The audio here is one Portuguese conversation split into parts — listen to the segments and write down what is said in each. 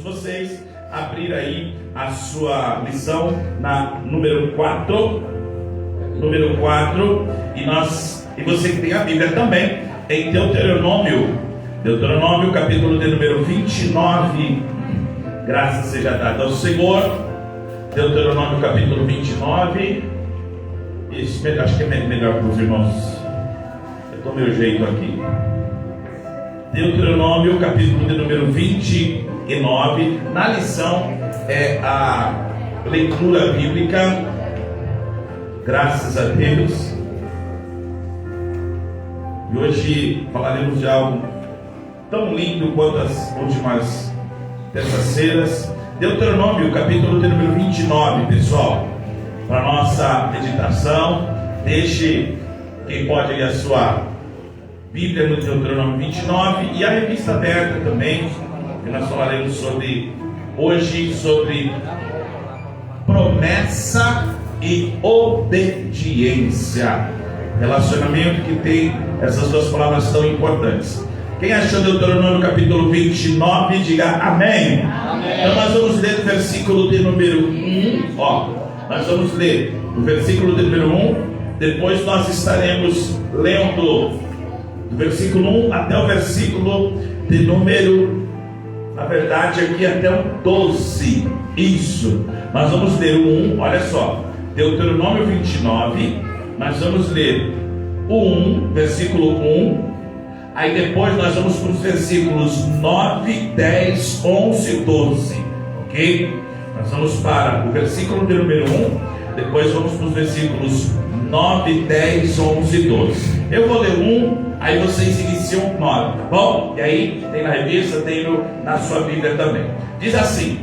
vocês abrir aí a sua lição na número 4. E você que tem a Bíblia também, em Deuteronômio capítulo de número 29. Graças seja dada ao Senhor. Deuteronômio capítulo 29. Isso, acho que é melhor para os irmãos. Eu dou meu jeito aqui. Deuteronômio capítulo de número 29. Na lição é a leitura bíblica. Graças a Deus. E hoje falaremos de algo tão lindo quanto as últimas terças-feiras. Deuteronômio capítulo de número 29, pessoal, para nossa meditação. Deixe quem pode ler a sua Bíblia no Deuteronômio 29 e a revista aberta também, que nós falaremos hoje sobre promessa e obediência. Relacionamento que tem essas duas palavras tão importantes. Quem achou Deuteronômio capítulo 29, diga amém. Amém. Então nós vamos ler o versículo de número 1. Nós vamos ler o versículo de número 1. Depois nós estaremos lendo do versículo 1 até o versículo de número, na verdade aqui até o 12. Isso. Nós vamos ler o 1, olha só. Deuteronômio 29. Nós vamos ler o 1, versículo 1. Aí depois nós vamos para os versículos 9, 10, 11 e 12. Ok? Nós vamos para o versículo de número 1. Depois vamos para os versículos 9, 10, 11 e 12. Eu vou ler 1, aí vocês iniciam 9, tá bom? E aí tem na revista, tem na sua Bíblia também. Diz assim: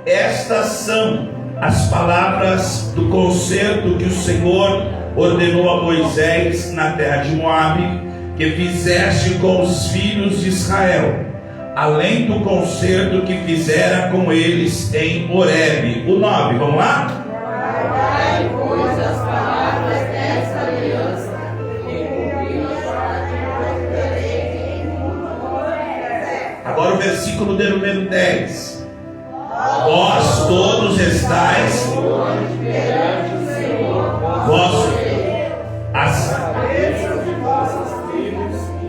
estas são as palavras do concerto que o Senhor ordenou a Moisés na terra de Moabe, que fizeste com os filhos de Israel, além do concerto que fizera com eles em Horebe. O 9, vamos lá? Guardai, pois, as palavras desta aliança, e cumpri-las para que prospereis em tudo quanto fizer. Agora o versículo de número 10. Vós todos estáis perante o Senhor,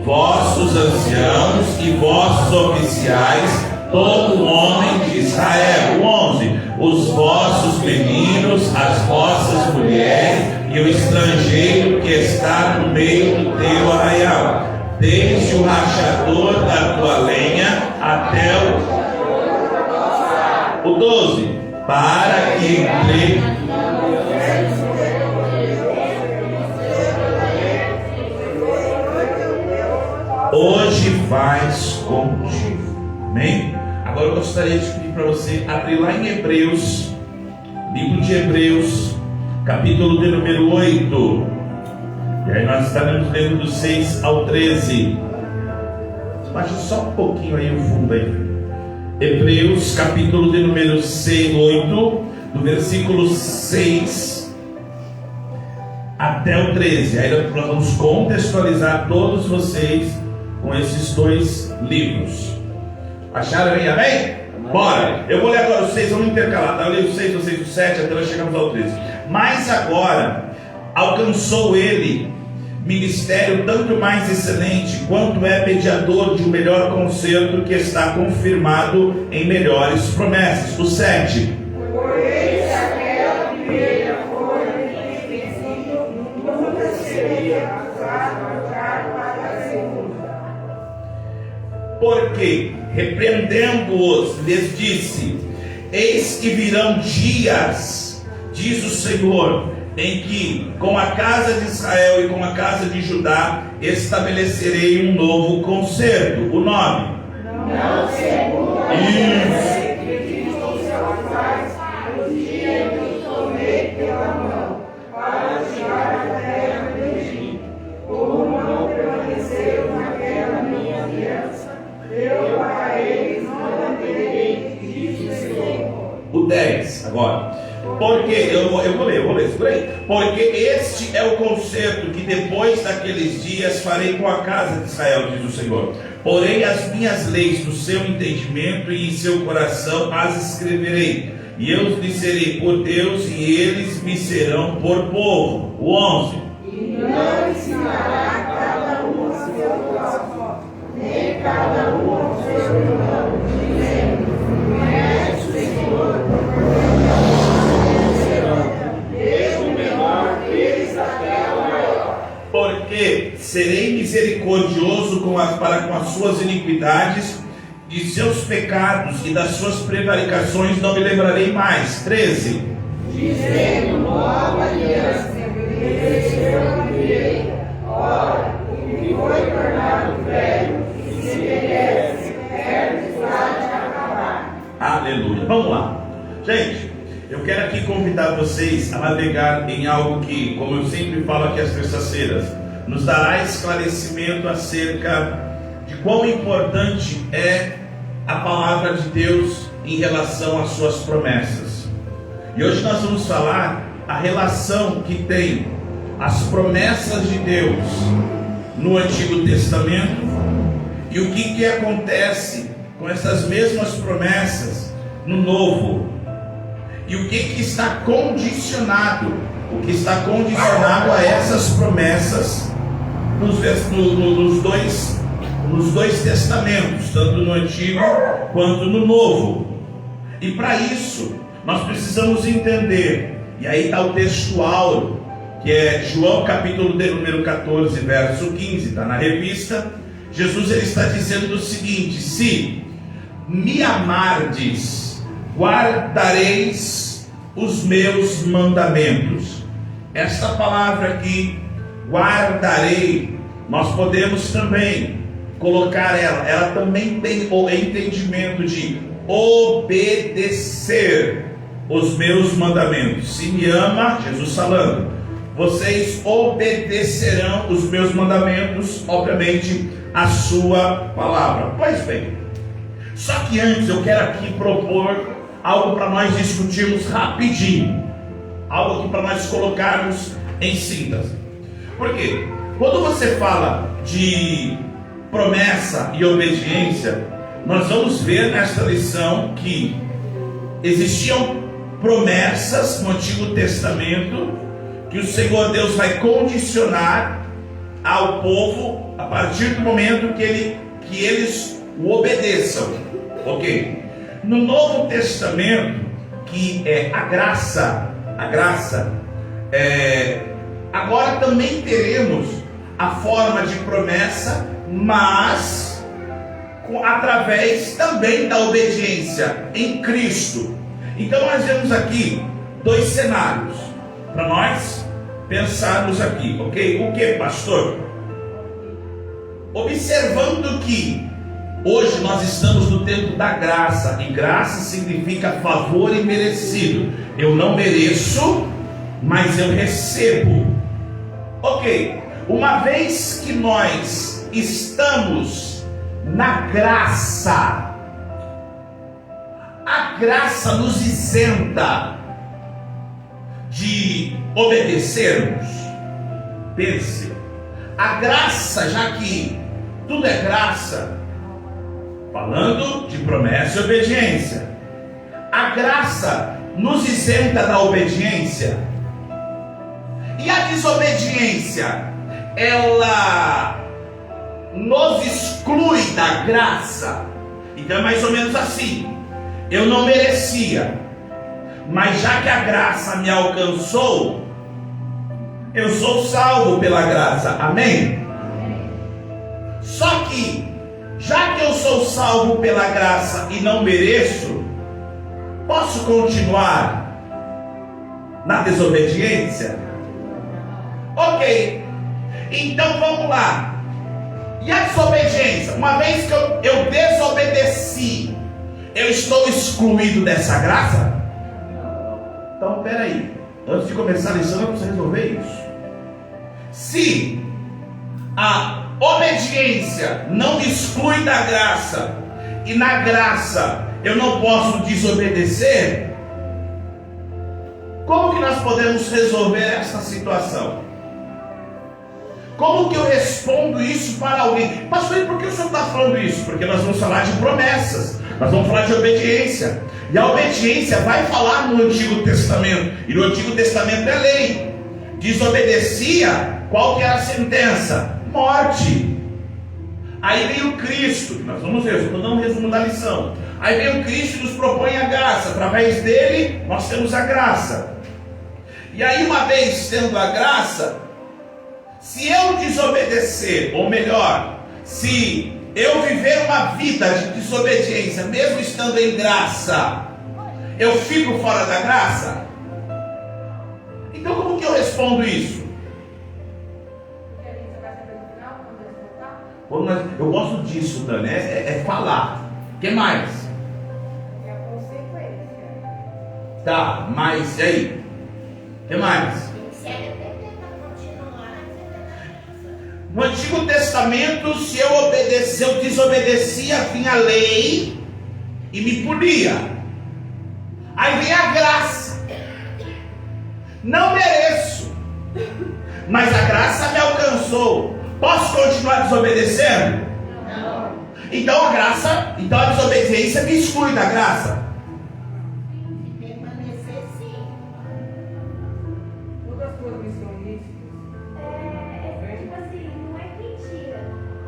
vossos anciãos e vossos oficiais, todo homem de Israel. 11. Os vossos meninos, as vossas mulheres e o estrangeiro que está no meio do teu arraial, desde o rachador da tua lenha até o 12, para que hoje faz contigo. Amém? Agora eu gostaria de pedir para você abrir lá em Hebreus, livro de Hebreus, capítulo de número 8. E aí nós estaremos lendo do 6 ao 13. Baixa só um pouquinho aí o fundo aí. Hebreus, capítulo de número 8, do versículo 6 até o 13. Aí nós vamos contextualizar todos vocês com esses dois livros. Acharam aí, amém? Bora! Eu vou ler agora os 6, vamos intercalar, tá? Eu leio o 6, vocês o 7, até nós chegamos ao 13. Mas agora alcançou ele ministério tanto mais excelente, quanto é mediador de um melhor concerto, que está confirmado em melhores promessas. O 7. Por esse aquela primeira folha que princípio nunca seria passado para a segunda. Porque, repreendendo-os, lhes disse: eis que virão dias, diz o Senhor, em que com a casa de Israel e com a casa de Judá estabelecerei um novo concerto. O 9. Não segundo a lei que diz aos seus pais, no dia em que os tomei pela mão, para tirar a terra do Egito, como não permaneceram naquela minha aliança, eu para eles não manterei, diz o Senhor. O 10 agora. Porque, eu vou ler isso por aí. Porque este é o concerto que depois daqueles dias farei com a casa de Israel, diz o Senhor. Porém as minhas leis no seu entendimento e em seu coração as escreverei, e eu lhes serei por Deus, e eles me serão por povo. O 11. E não ensinará cada um a seu próximo, nem cada um ao seu irmão, dizendo: conhece o Senhor, desde o menor deles até o maior. Porque serei misericordioso para com as suas iniquidades, de seus pecados e das suas prevaricações não me lembrarei mais. 13. Dizendo: nova aliança, envelheceu a direita. Ora, o que foi tornado velho, e se envelhece, perde de acabar. Aleluia. Vamos lá. Gente, eu quero aqui convidar vocês a navegar em algo que, como eu sempre falo aqui às terças-feiras, nos dará esclarecimento acerca de quão importante é a palavra de Deus em relação às suas promessas. E hoje nós vamos falar a relação que tem as promessas de Deus no Antigo Testamento e o que acontece com essas mesmas promessas no Novo. E o que está condicionado, a essas promessas nos dois testamentos, tanto no Antigo quanto no Novo. E para isso nós precisamos entender, e aí está o texto áureo, que é João capítulo de número 14, verso 15, está na revista. Jesus ele está dizendo o seguinte: se me amardes, guardareis os meus mandamentos. Esta palavra aqui, guardarei, nós podemos também colocar ela também tem o entendimento de obedecer os meus mandamentos. Se me ama, Jesus falando, vocês obedecerão os meus mandamentos, obviamente a sua palavra. Pois bem, só que antes eu quero aqui propor algo para nós discutirmos rapidinho, algo aqui para nós colocarmos em síntese. Por quê? Quando você fala de promessa e obediência, nós vamos ver nesta lição que existiam promessas no Antigo Testamento que o Senhor Deus vai condicionar ao povo a partir do momento que eles o obedeçam. Ok? No Novo Testamento, que é a graça, agora também teremos a forma de promessa, mas através também da obediência em Cristo. Então nós vemos aqui dois cenários para nós pensarmos aqui, ok? O que, pastor? Observando que hoje nós estamos no tempo da graça, e graça significa favor imerecido. Eu não mereço, mas eu recebo. Ok, uma vez que nós estamos na graça, a graça nos isenta de obedecermos. Pense, a graça, já que tudo é graça, falando de promessa e obediência, a graça nos isenta da obediência, e a desobediência, ela nos exclui da graça. Então é mais ou menos assim: eu não merecia, mas já que a graça me alcançou, eu sou salvo pela graça. Amém? Só que, já que eu sou salvo pela graça e não mereço, posso continuar na desobediência? Ok, então vamos lá. E a desobediência? Uma vez que eu desobedeci, eu estou excluído dessa graça? Então peraí, antes de começar a lição eu preciso resolver isso. Se a obediência não me exclui da graça, e na graça eu não posso desobedecer, como que nós podemos resolver essa situação? Como que eu respondo isso para alguém? Pastor, por que o senhor está falando isso? Porque nós vamos falar de promessas, nós vamos falar de obediência. E a obediência vai falar no Antigo Testamento. E no Antigo Testamento é lei. Desobedecia, qual que era a sentença? Morte. Aí veio Cristo, nós vamos ver, estou dando um resumo da lição. Aí veio Cristo e nos propõe a graça. Através dele, nós temos a graça. E aí, uma vez tendo a graça, se eu desobedecer, ou melhor, se eu viver uma vida de desobediência, mesmo estando em graça, eu fico fora da graça? Então como que eu respondo isso? Eu gosto disso, Dani, é falar. O que mais? É a consequência. Tá, mas e aí? O que mais? No Antigo Testamento, se eu desobedecia, vinha a lei e me punia. Aí vem a graça. Não mereço, mas a graça me alcançou. Posso continuar desobedecendo? Não. Então a desobediência me exclui da graça. Permanecer sim. Todas as suas missões. Tipo assim, não é que tira,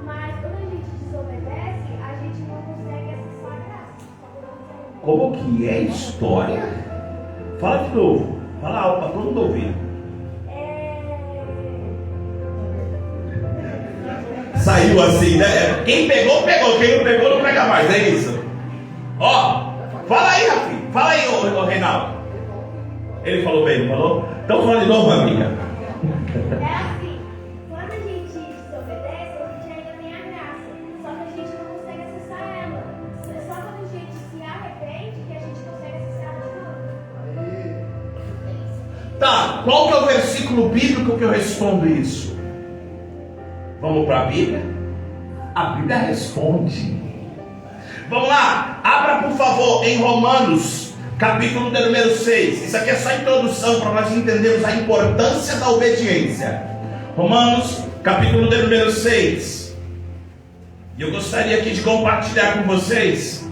mas quando a gente desobedece, a gente não consegue acessar a graça. Como que é a história? Fala de novo. Fala alto para todo mundo ouvir. Saiu assim, né? Quem pegou, pegou. Quem não pegou, não pega mais. É isso. Ó, fala aí, Rafi. Fala aí, ô Reinaldo. Ele falou bem, não falou? Então fala de novo, amiga. É assim, quando a gente desobedece, a gente ainda tem a graça, só que a gente não consegue acessar ela. Só quando a gente se arrepende que a gente consegue acessar ela de novo. Tá, qual que é o versículo bíblico que eu respondo isso? Vamos para a Bíblia? A Bíblia responde. Vamos lá, abra por favor em Romanos, capítulo de número 6. Isso aqui é só a introdução para nós entendermos a importância da obediência. Romanos, capítulo de número 6. E eu gostaria aqui de compartilhar com vocês.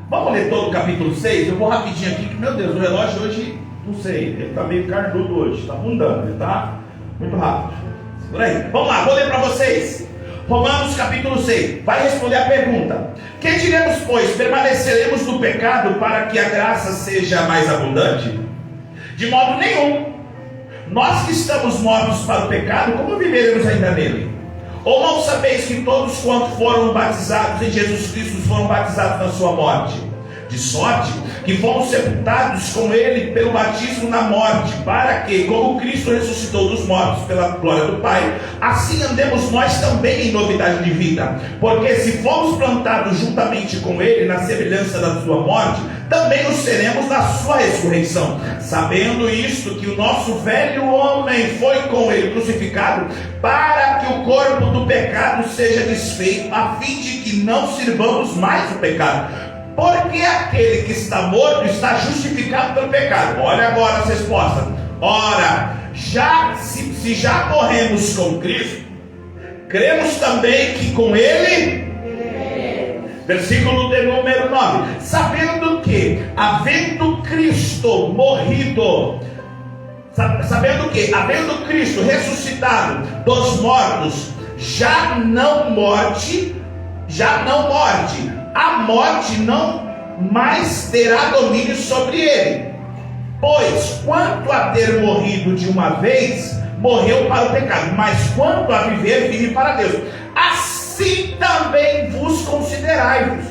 Vamos ler todo o capítulo 6? Eu vou rapidinho aqui, que meu Deus, o relógio hoje, não sei, ele está meio cardudo hoje, está afundando, ele está muito rápido. Por aí. Vamos lá, vou ler para vocês. Romanos capítulo 6. Vai responder a pergunta: que diremos, pois? Permaneceremos no pecado para que a graça seja mais abundante? De modo nenhum. Nós que estamos mortos para o pecado, como viveremos ainda nele? Ou não sabeis que todos quanto foram batizados em Jesus Cristo foram batizados na sua morte? De sorte que fomos sepultados com ele pelo batismo na morte, para que, como Cristo ressuscitou dos mortos pela glória do Pai, assim andemos nós também em novidade de vida. Porque se fomos plantados juntamente com ele na semelhança da sua morte, também nos seremos na sua ressurreição. Sabendo isto, que o nosso velho homem foi com ele crucificado, para que o corpo do pecado seja desfeito, a fim de que não sirvamos mais o pecado. Porque aquele que está morto está justificado pelo pecado. Olha agora as respostas. Ora, se já morremos com Cristo, cremos também que com ele, versículo de número 9, sabendo que, havendo Cristo morrido, sabendo que, havendo Cristo ressuscitado dos mortos, já não morte, a morte não mais terá domínio sobre ele. Pois, quanto a ter morrido de uma vez, morreu para o pecado, mas quanto a viver, vive para Deus. Assim também vos considerai-vos,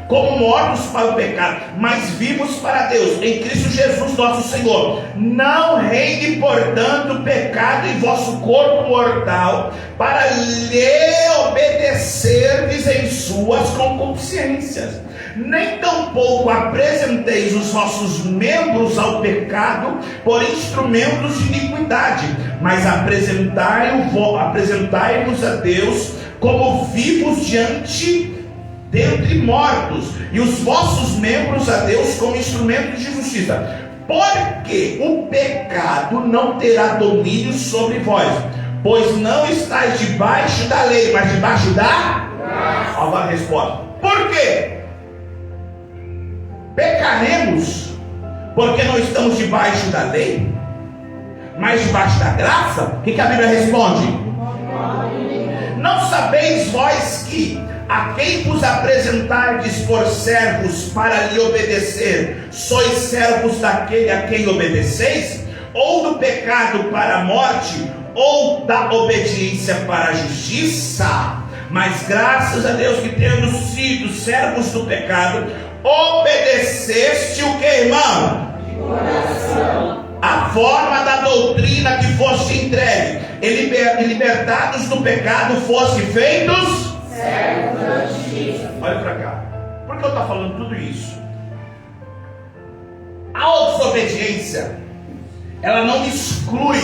como mortos para o pecado, mas vivos para Deus, em Cristo Jesus nosso Senhor. Não reine, portanto, o pecado em vosso corpo mortal, para lhe obedecerdes em suas concupiscências. Nem tampouco apresenteis os vossos membros ao pecado por instrumentos de iniquidade, mas apresentai-vos a Deus como vivos dentre mortos, e os vossos membros a Deus como instrumentos de justiça. Porque o pecado não terá domínio sobre vós, pois não estáis debaixo da lei, mas debaixo da graça. Olha a resposta. Por quê? Pecaremos porque não estamos debaixo da lei, mas debaixo da graça? O que a Bíblia responde? Não sabeis vós que a quem vos apresentardes por servos para lhe obedecer, sois servos daquele a quem obedeceis? Ou do pecado para a morte, ou da obediência para a justiça? Mas graças a Deus que, tendo sido servos do pecado, obedeceste o que, irmão? De coração. A forma da doutrina que foste entregue, e libertados do pecado, foste feitos servos da justiça. Olha para cá. Por que eu estou falando tudo isso? A desobediência, ela não exclui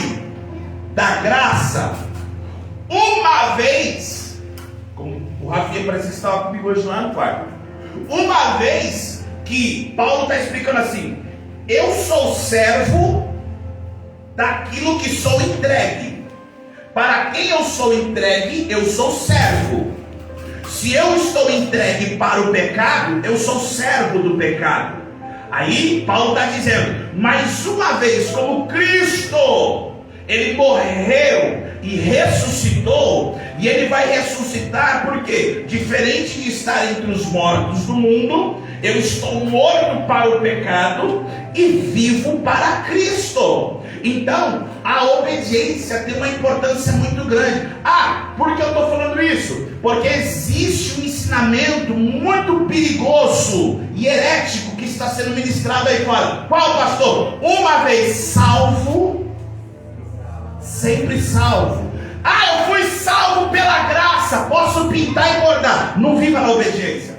da graça, uma vez, como o Rafinha parece que estava comigo hoje lá no quarto, uma vez que Paulo está explicando assim: eu sou servo daquilo que sou entregue. Para quem eu sou entregue, eu sou servo. Se eu estou entregue para o pecado, eu sou servo do pecado. Aí Paulo está dizendo: mais uma vez, como Cristo, ele morreu e ressuscitou, e ele vai ressuscitar, porque diferente de estar entre os mortos do mundo, eu estou morto para o pecado e vivo para Cristo. Então a obediência tem uma importância muito grande. Por que eu estou falando isso? Porque existe um ensinamento muito perigoso e herético que está sendo ministrado aí fora. Qual, pastor? Uma vez salvo, sempre salvo. Eu fui salvo pela graça, posso pintar e bordar. Não viva na obediência.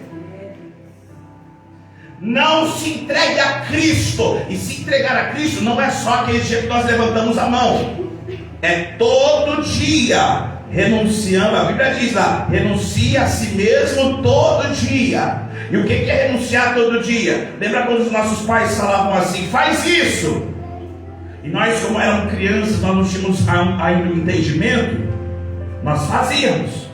Não se entregue a Cristo. E se entregar a Cristo não é só aquele dia que nós levantamos a mão, é todo dia, renunciando. A Bíblia diz lá: renuncia a si mesmo todo dia. E o que é renunciar todo dia? Lembra quando os nossos pais falavam assim: faz isso? E nós, como éramos crianças, nós não tínhamos ainda o entendimento, nós fazíamos.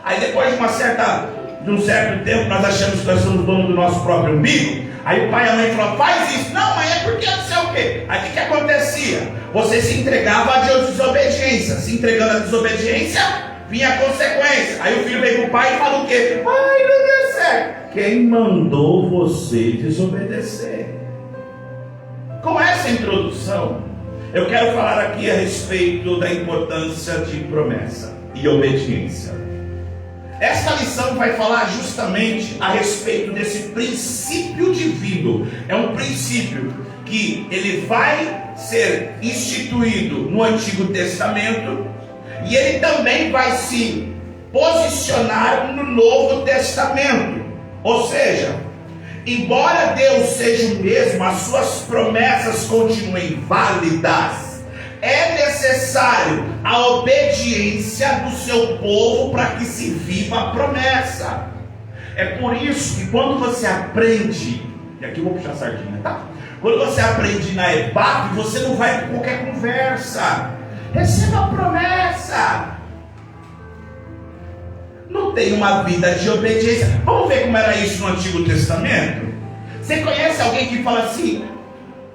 Aí depois de um certo tempo, nós achamos que nós somos donos do nosso próprio umbigo. Aí o pai e a mãe falaram: faz isso. Não, mãe, é porque não sei o quê. Aí o que acontecia? Você se entregava à desobediência. Se entregando à desobediência, vinha a consequência. Aí o filho veio para o pai e falou o quê? Pai, não deu certo. Quem mandou você desobedecer? Com essa introdução, eu quero falar aqui a respeito da importância de promessa e obediência. Esta lição vai falar justamente a respeito desse princípio divino. É um princípio que ele vai ser instituído no Antigo Testamento, e ele também vai se posicionar no Novo Testamento. Ou seja, embora Deus seja o mesmo, as suas promessas continuem válidas. É necessário a obediência do seu povo para que se viva a promessa. É por isso que quando você aprende, e aqui eu vou puxar a sardinha, tá? Quando você aprende na EBAP, você não vai com qualquer conversa. Receba a promessa. Não tem uma vida de obediência. Vamos ver como era isso no Antigo Testamento? Você conhece alguém que fala assim: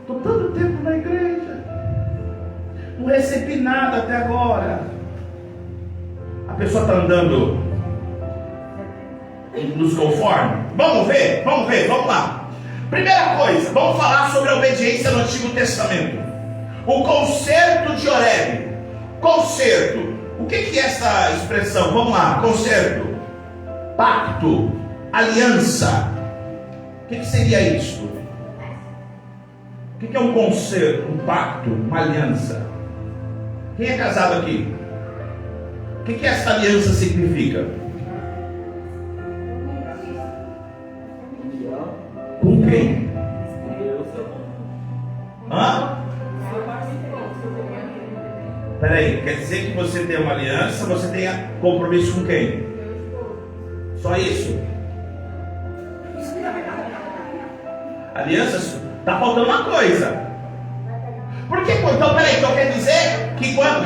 estou tanto tempo na igreja, não recebi nada até agora. A pessoa está andando nos conforme? Vamos ver, vamos lá. Primeira coisa, vamos falar sobre a obediência no Antigo Testamento. O concerto de Horebe. Concerto. O que é essa expressão? Vamos lá. Concerto, pacto, aliança. O que seria isso? O que é um concerto, um pacto, uma aliança? Quem é casado aqui? O que essa aliança significa? Com quem? Peraí, quer dizer que você tem uma aliança, você tem compromisso com quem? Só isso? Aliança, está faltando uma coisa. Por que? Então, peraí, então quer dizer que quando...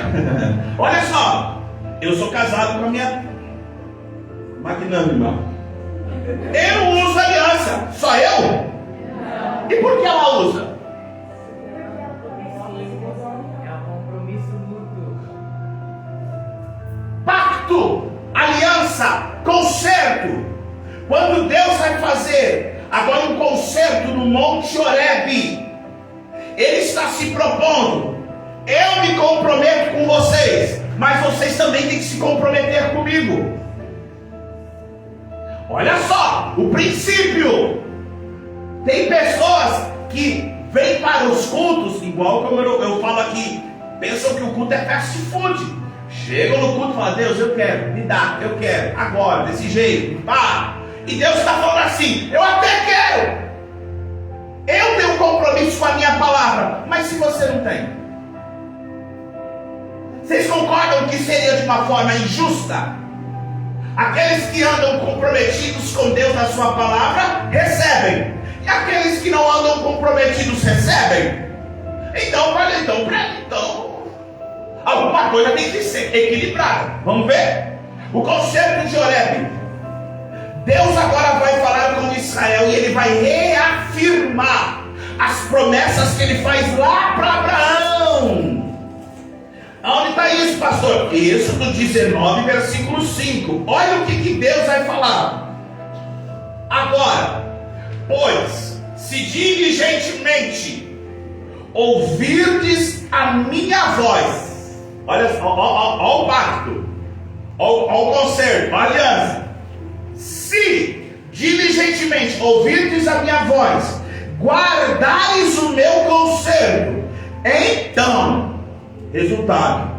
Olha só, eu sou casado com a minha magnânima. Eu uso aliança. Só eu? E por que ela usa? Pacto, aliança, concerto. Quando Deus vai fazer agora um concerto no Monte Horebe, Ele está se propondo: eu me comprometo com vocês, mas vocês também têm que se comprometer comigo. Olha só, o princípio. Tem pessoas que vêm para os cultos, igual como eu falo aqui, pensam que o culto é fast food. Chegam no culto e falam: Deus, eu quero, me dá, eu quero, agora, desse jeito, pá. E Deus está falando assim: eu até quero, eu tenho um compromisso com a minha palavra, mas se você não tem, vocês concordam que seria de uma forma injusta? Aqueles que andam comprometidos com Deus na sua palavra, recebem. E aqueles que não andam comprometidos, recebem. Então, alguma coisa tem que ser equilibrada. Vamos ver? O concerto de Horebe. Deus agora vai falar com Israel e Ele vai reafirmar as promessas que Ele faz lá para Abraão. Onde está isso, pastor? Êxodo 19, versículo 5. Olha o que Deus vai falar. Agora, pois, se diligentemente ouvirdes a minha voz, olha o pacto, olha o concerto, a aliança. Se diligentemente ouvirdes a minha voz, guardares o meu concerto, então, resultado,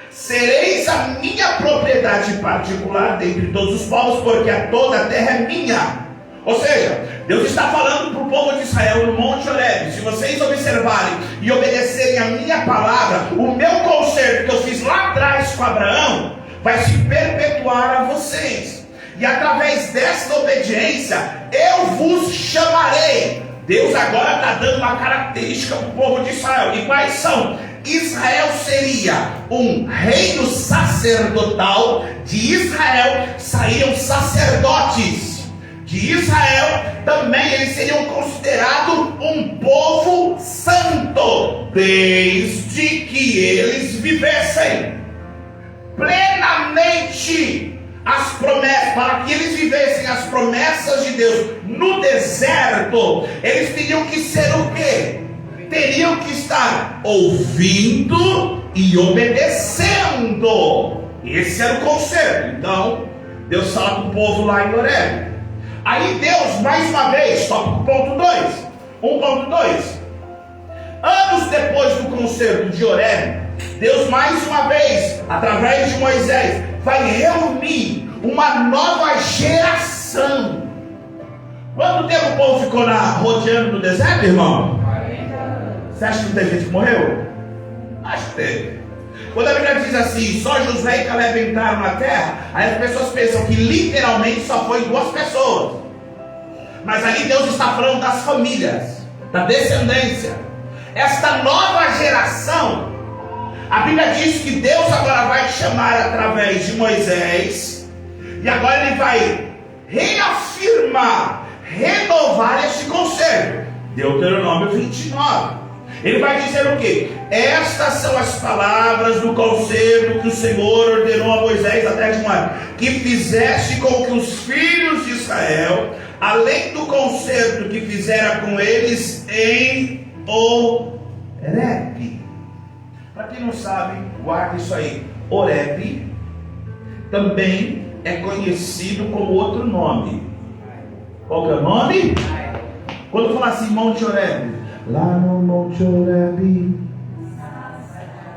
sereis a minha propriedade particular dentre todos os povos, porque toda a terra é minha. Ou seja, Deus está falando para o povo de Israel no Monte Horebe: se vocês observarem e obedecerem a minha palavra, o meu concerto que eu fiz lá atrás com Abraão vai se perpetuar a vocês. E através desta obediência eu vos chamarei. Deus agora está dando uma característica para o povo de Israel. E quais são? Israel seria um reino sacerdotal. De Israel saíram sacerdotes. De Israel também eles seriam considerados um povo santo, desde que eles vivessem plenamente as promessas, para que eles vivessem as promessas de Deus no deserto. Eles teriam que ser o quê? Teriam que estar ouvindo e obedecendo. Esse era o concerto. Então Deus fala com o povo lá em Horebe. Aí Deus, mais uma vez, toca o ponto 2. 1.2. Anos depois do concerto de Horebe, Deus mais uma vez, através de Moisés, vai reunir uma nova geração. Quanto tempo o povo ficou rodeando no deserto, irmão? 40 anos. Você acha que não tem gente que morreu? Acho que teve. Quando a Bíblia diz assim: só Josué e Caleb entraram na terra, aí as pessoas pensam que literalmente só foi 2 pessoas. Mas ali Deus está falando das famílias, da descendência. Esta nova geração, a Bíblia diz que Deus agora vai chamar através de Moisés, e agora Ele vai reafirmar, renovar este concerto. Deuteronômio 29. Ele vai dizer o quê? Estas são as palavras do concerto que o Senhor ordenou a Moisés a terra de Moabe, que fizeste com que os filhos de Israel, além do concerto que fizera com eles em Horebe. Para quem não sabe, guarda isso aí. Horebe também é conhecido como outro nome. Qual que é o nome? Quando falar assim, Monte Horebe, lá no Monte Horebe.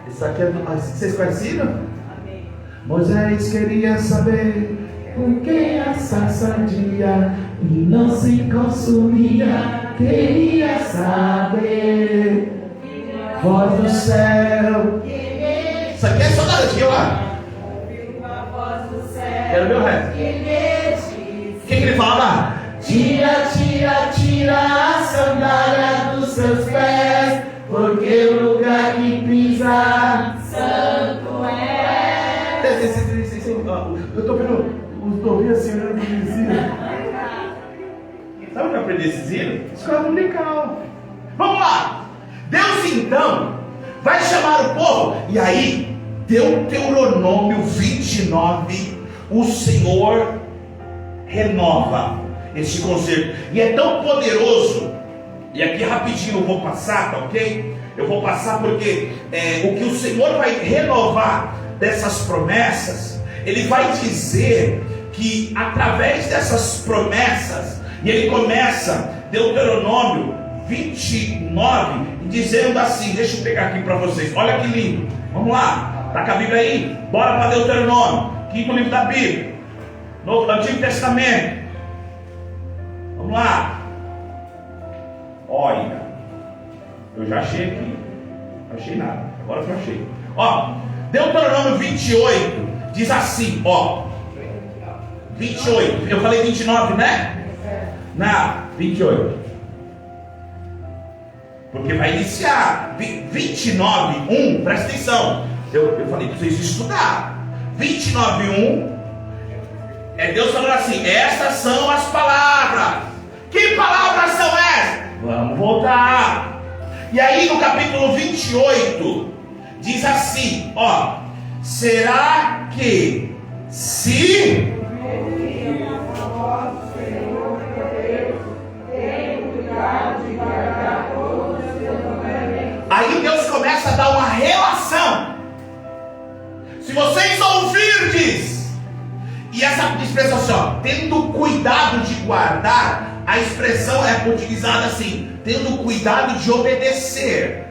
Isso aqui é do... Vocês conheceram? Moisés queria saber por que a sarça ardia e não se consumia. Queria saber, voz do céu. Isso aqui é só nada de lá. Quero ver o resto. O que ele fala lá? Tira, tira, tira a sandália dos seus pés, porque o lugar que pisa santo é. Eu estou vendo os novinhos assim olhando para o vizinho. Sabe o que eu aprendi esses hinos? Escola dominical. Vamos lá. Deus então vai chamar o povo. E aí, Deuteronômio 29, o Senhor renova esse concerto. E é tão poderoso. E aqui rapidinho eu vou passar, tá ok? Eu vou passar porque o que o Senhor vai renovar dessas promessas, Ele vai dizer que através dessas promessas, e Ele começa Deuteronômio 29, dizendo assim, deixa eu pegar aqui para vocês, olha que lindo, vamos lá, está com a Bíblia aí? Bora para Deuteronômio, quinto livro da Bíblia, no Antigo Testamento, vamos lá. Olha, eu já achei aqui, não achei nada, agora eu achei. Ó, Deuteronômio 28 diz assim, ó, 28, eu falei 29, né? Não, 28. Porque vai iniciar 29:1, presta atenção. Eu falei para vocês estudar. 29:1 é Deus falando assim: estas são as palavras. Que palavras são essas? Vamos voltar. E aí no capítulo 28 diz assim, ó: será que se aí Deus começa a dar uma relação. Se vocês ouvirdes, e essa expressão assim, ó, tendo cuidado de guardar, a expressão é utilizada assim, tendo cuidado de obedecer.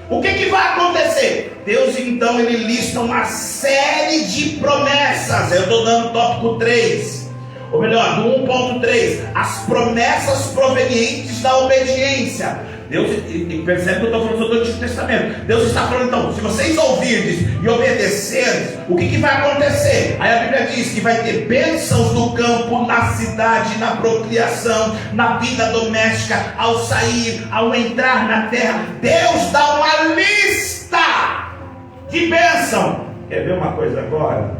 O que vai acontecer? Deus então ele lista uma série de promessas. Eu estou dando tópico 3, ou melhor, do 1.3, as promessas provenientes da obediência. Deus, e percebe que eu estou falando sobre o Antigo Testamento. Deus está falando então, se vocês ouvirdes e obedecerdes, o que vai acontecer? Aí a Bíblia diz que vai ter bênçãos no campo, na cidade, na procriação, na vida doméstica, ao sair, ao entrar na terra. Deus dá uma lista de bênção. Quer ver uma coisa agora?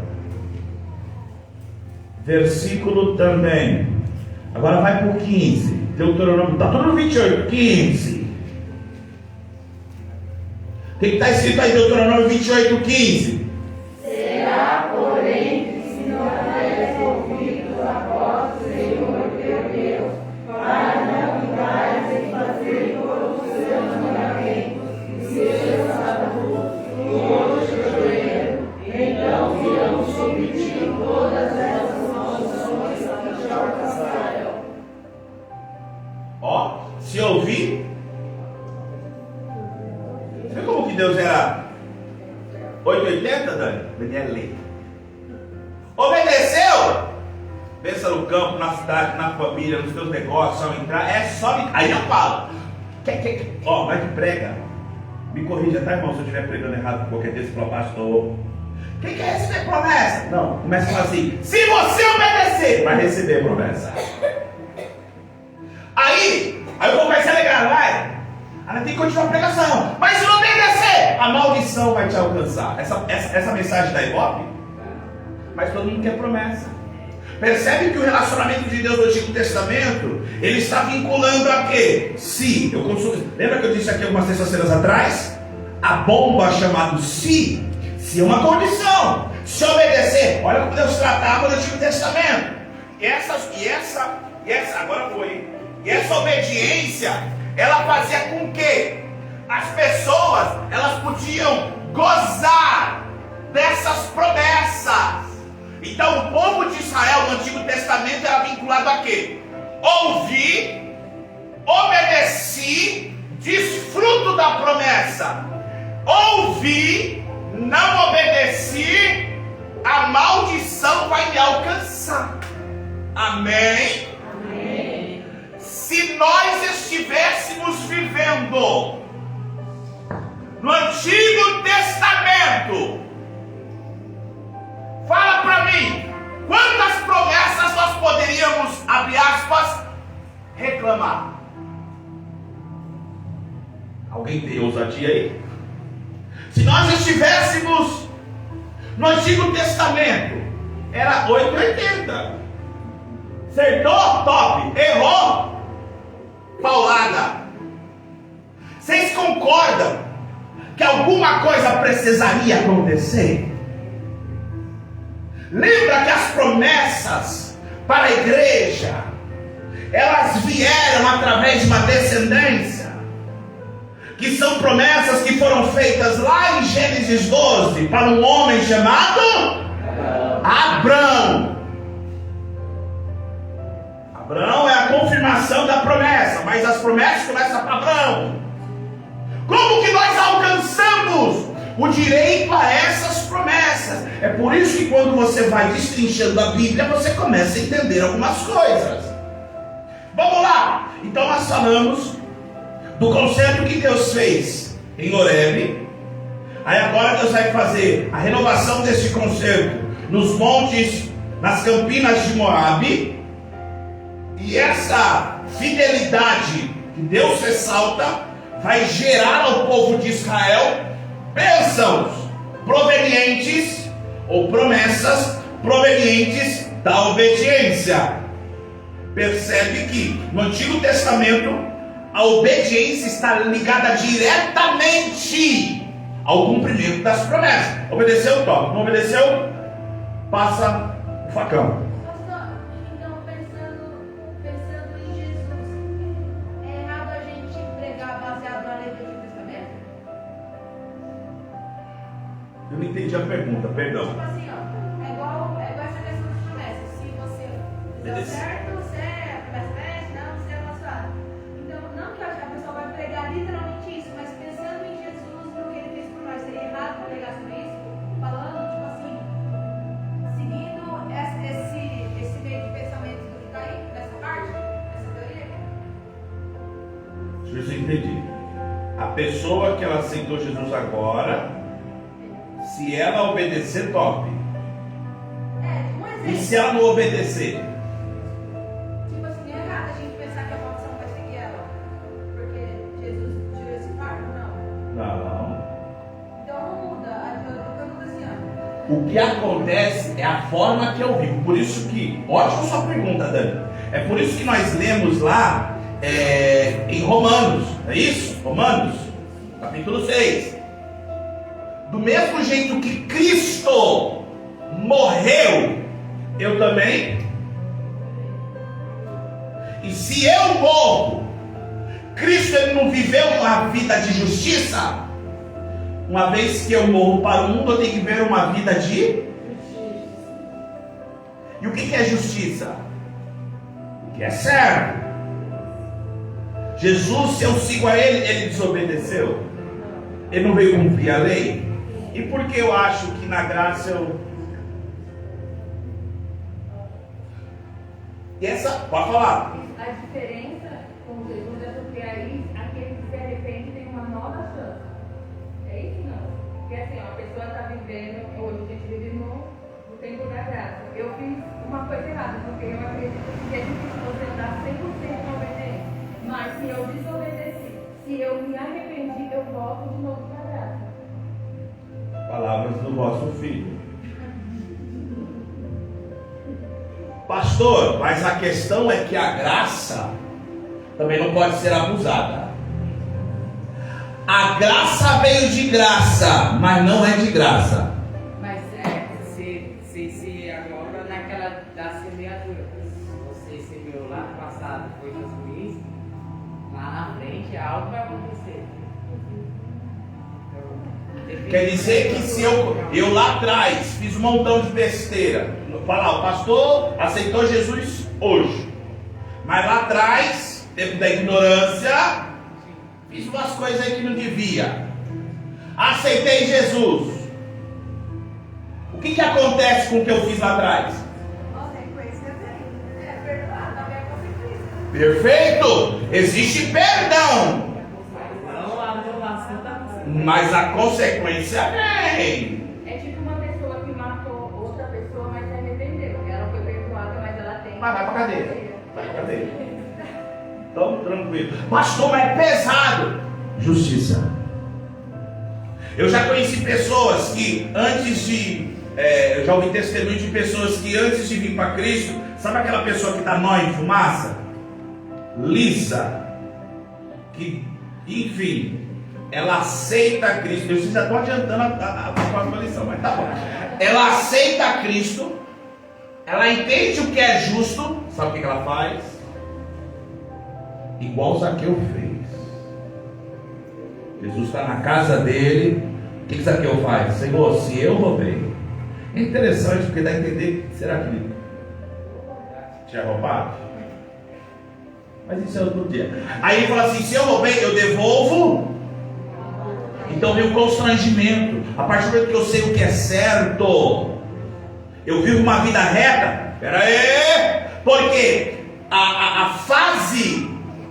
Versículo também. Agora vai para o 15. Deuteronômio, está tudo no 28, 15. O que está escrito aí, Deuteronômio 28, 15? Será, porém, que se não deres ouvido a voz do Senhor teu Deus, para não mudares em fazer todos os seus mandamentos e seus estatutos, todos os joelhos, então virão sobre ti todas essas maldições que te alcançarão. Ó, se ouvir. Você vê como que Deus era 880, Dani? Daniel lê. Obedeceu? Pensa no campo, na cidade, na família, nos seus negócios, ao entrar, é só. Aí eu falo. Ó, vai que prega. Me corrija, tá, irmão, se eu estiver pregando errado qualquer dia, você fala, pastor. Quem quer receber promessa? Não, começa a falar assim: se você obedecer, vai receber promessa. Aí o povo vai se alegrar, vai. Ela tem que continuar a pregação. Mas se não obedecer, a maldição vai te alcançar. Essa mensagem da Ibope. Mas todo mundo quer promessa. Percebe que o relacionamento de Deus no Antigo Testamento, ele está vinculando a quê? Se. Lembra que eu disse aqui algumas terças-feiras atrás? A bomba chamada se é uma condição. Se obedecer, olha como Deus tratava no Antigo Testamento. E essa agora foi. E essa obediência, ela fazia com que as pessoas, elas podiam gozar dessas promessas. Então o povo de Israel no Antigo Testamento era vinculado a quê? Ouvi, obedeci, desfruto da promessa. Ouvi, não obedeci, a maldição vai me alcançar. Amém? Amém. Se nós estivéssemos vivendo no Antigo Testamento, fala para mim, quantas promessas nós poderíamos, abre aspas, reclamar? Alguém tem ousadia aí? Se nós estivéssemos no Antigo Testamento, era 880. Acertou, top. Errou, paulada. Vocês concordam que alguma coisa precisaria acontecer? Lembra que as promessas para a igreja, elas vieram através de uma descendência, que são promessas que foram feitas lá em Gênesis 12 para um homem chamado Abrão. Abrão é a confirmação da promessa, mas as promessas começam para Abrão. Como que nós alcançamos o direito a essas promessas? É por isso que quando você vai destrinchando a Bíblia, você começa a entender algumas coisas. Vamos lá. Então nós falamos do concerto que Deus fez em Horebe. Aí agora Deus vai fazer a renovação desse concerto nos montes, nas campinas de Moabe. E essa fidelidade que Deus ressalta vai gerar ao povo de Israel bênçãos provenientes, ou promessas provenientes da obediência. Percebe que no Antigo Testamento a obediência está ligada diretamente ao cumprimento das promessas. Obedeceu, top. Não obedeceu, passa o facão. Então, pensando em Jesus, é errado a gente pregar baseado na lei do Antigo Testamento? Eu não entendi a pergunta, perdão. Tipo assim, ó, é igual essa questão das promessas. Se você fizer certo, você é promessa, não, você é abençoado. Então, não que a pessoa vai pregar literalmente isso, mas pensando em Jesus, no que ele fez por nós, seria errado pregar sobre isso? Falando, tipo assim, seguindo esse meio de pensamento que está aí, nessa parte, nessa teoria? Deixa eu ver se eu entendi. A pessoa que ela aceitou Jesus agora, se ela obedecer, top. Um E exemplo. se ela não obedecer? Tipo assim, é errado a gente pensar que a maldição vai seguir ela. Porque Jesus tirou esse fardo, não. Não. Então não muda. A pergunta assim, ó. O que acontece é a forma que eu vivo. Por isso que, ótima sua pergunta, Dani. É por isso que nós lemos lá em Romanos, não é isso? Romanos, capítulo 6. Do mesmo jeito que Cristo morreu, eu também. E se eu morro, Cristo ele não viveu uma vida de justiça? Uma vez que eu morro para o mundo, eu tenho que ver uma vida de justiça. E o que é justiça? O que é certo. Jesus, se eu sigo a ele desobedeceu. Ele não veio cumprir a lei. E por que eu acho que na graça eu... E essa, pode falar. A diferença com Jesus é porque aí aquele que se arrepende tem uma nova chance. É isso não? Porque assim, ó, a pessoa está vivendo, hoje a gente vive no tempo da graça. Eu fiz uma coisa errada, porque eu acredito que é difícil você andar 100% na obediência. Mas se eu desobedeci, se eu me arrependi, eu volto de novo para a graça. Palavras do vosso filho. Pastor, mas a questão é que a graça também não pode ser abusada. A graça veio de graça, mas não é de graça. Mas se agora naquela da semeadura, você semeou lá no passado, foi juiz, lá na frente algo vai acontecer. Quer dizer que se eu lá atrás fiz um montão de besteira, falar, o pastor aceitou Jesus hoje, mas lá atrás, tempo da ignorância, fiz umas coisas aí que não devia, aceitei Jesus. O que acontece com o que eu fiz lá atrás? Consequência vem. Perdoar também é consequência. Perfeito! Existe perdão, Não a anulação da consequência. mas a consequência vem. É tipo uma pessoa que matou outra pessoa, mas se arrependeu. Ela foi perdoada, mas ela tem. Mas vai pra cadeia. Vai pra cadeia. Então, tranquilo. Pastor, mas é pesado. Justiça. Eu já conheci pessoas que antes de... eu já ouvi testemunho de pessoas que antes de vir para Cristo, sabe aquela pessoa que está nóia em fumaça? Lisa. Que, enfim, ela aceita Cristo. Eu já estou adiantando a próxima lição, mas tá bom. Ela aceita Cristo, ela entende o que é justo. Sabe o que ela faz? Igual Zaqueu fez. Jesus está na casa dele. O que Zaqueu faz? Senhor, se eu roubei. É interessante porque dá a entender. Será que ele tinha roubado? Mas isso é outro dia. Aí ele fala assim: se eu roubei, eu devolvo. Então vem o constrangimento. A partir do momento que eu sei o que é certo, eu vivo uma vida reta. Espera aí. Porque a fase,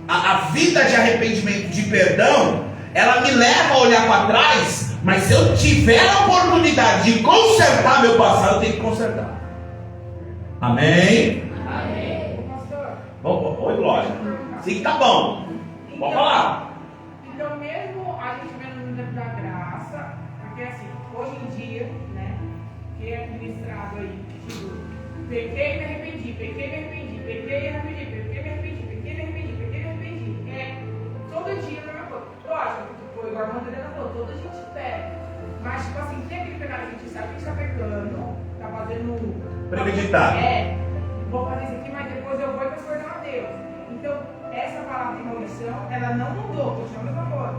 a vida de arrependimento, de perdão, ela me leva a olhar para trás. Mas se eu tiver a oportunidade de consertar meu passado, eu tenho que consertar. Amém? Amém. Oi, Glória. Sim, tá bom. Pode falar. Então, mesmo a gente vendo no tempo da graça, porque assim, hoje em dia, né, que é ministrado aí, tipo, pequei e me arrependi, pequei e me arrependi, pequei e me arrependi, pequei e me arrependi, pequei e me arrependi, pequei e me arrependi. É todo dia a mesma coisa. Lógico, foi igual a Madalena falou, toda a gente pega. Mas, tipo assim, tem aquele pecado que a gente sabe que a gente tá pecando, tá fazendo. Premeditado. Vou fazer isso aqui, mas depois eu vou e peço perdão a Deus. Então, essa palavra de maldição, ela não mudou, continua a mesma coisa.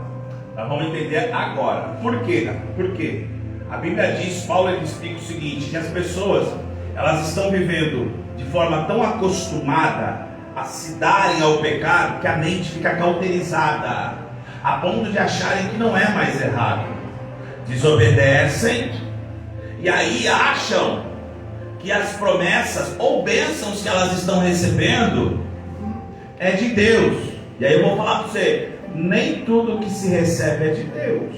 Nós vamos entender agora. Por quê? Por quê? A Bíblia diz, Paulo ele explica o seguinte, que as pessoas, elas estão vivendo de forma tão acostumada a se darem ao pecado, que a mente fica cauterizada, a ponto de acharem que não é mais errado. Desobedecem, e aí acham que as promessas ou bênçãos que elas estão recebendo é de Deus. E aí eu vou falar para você, nem tudo que se recebe é de Deus.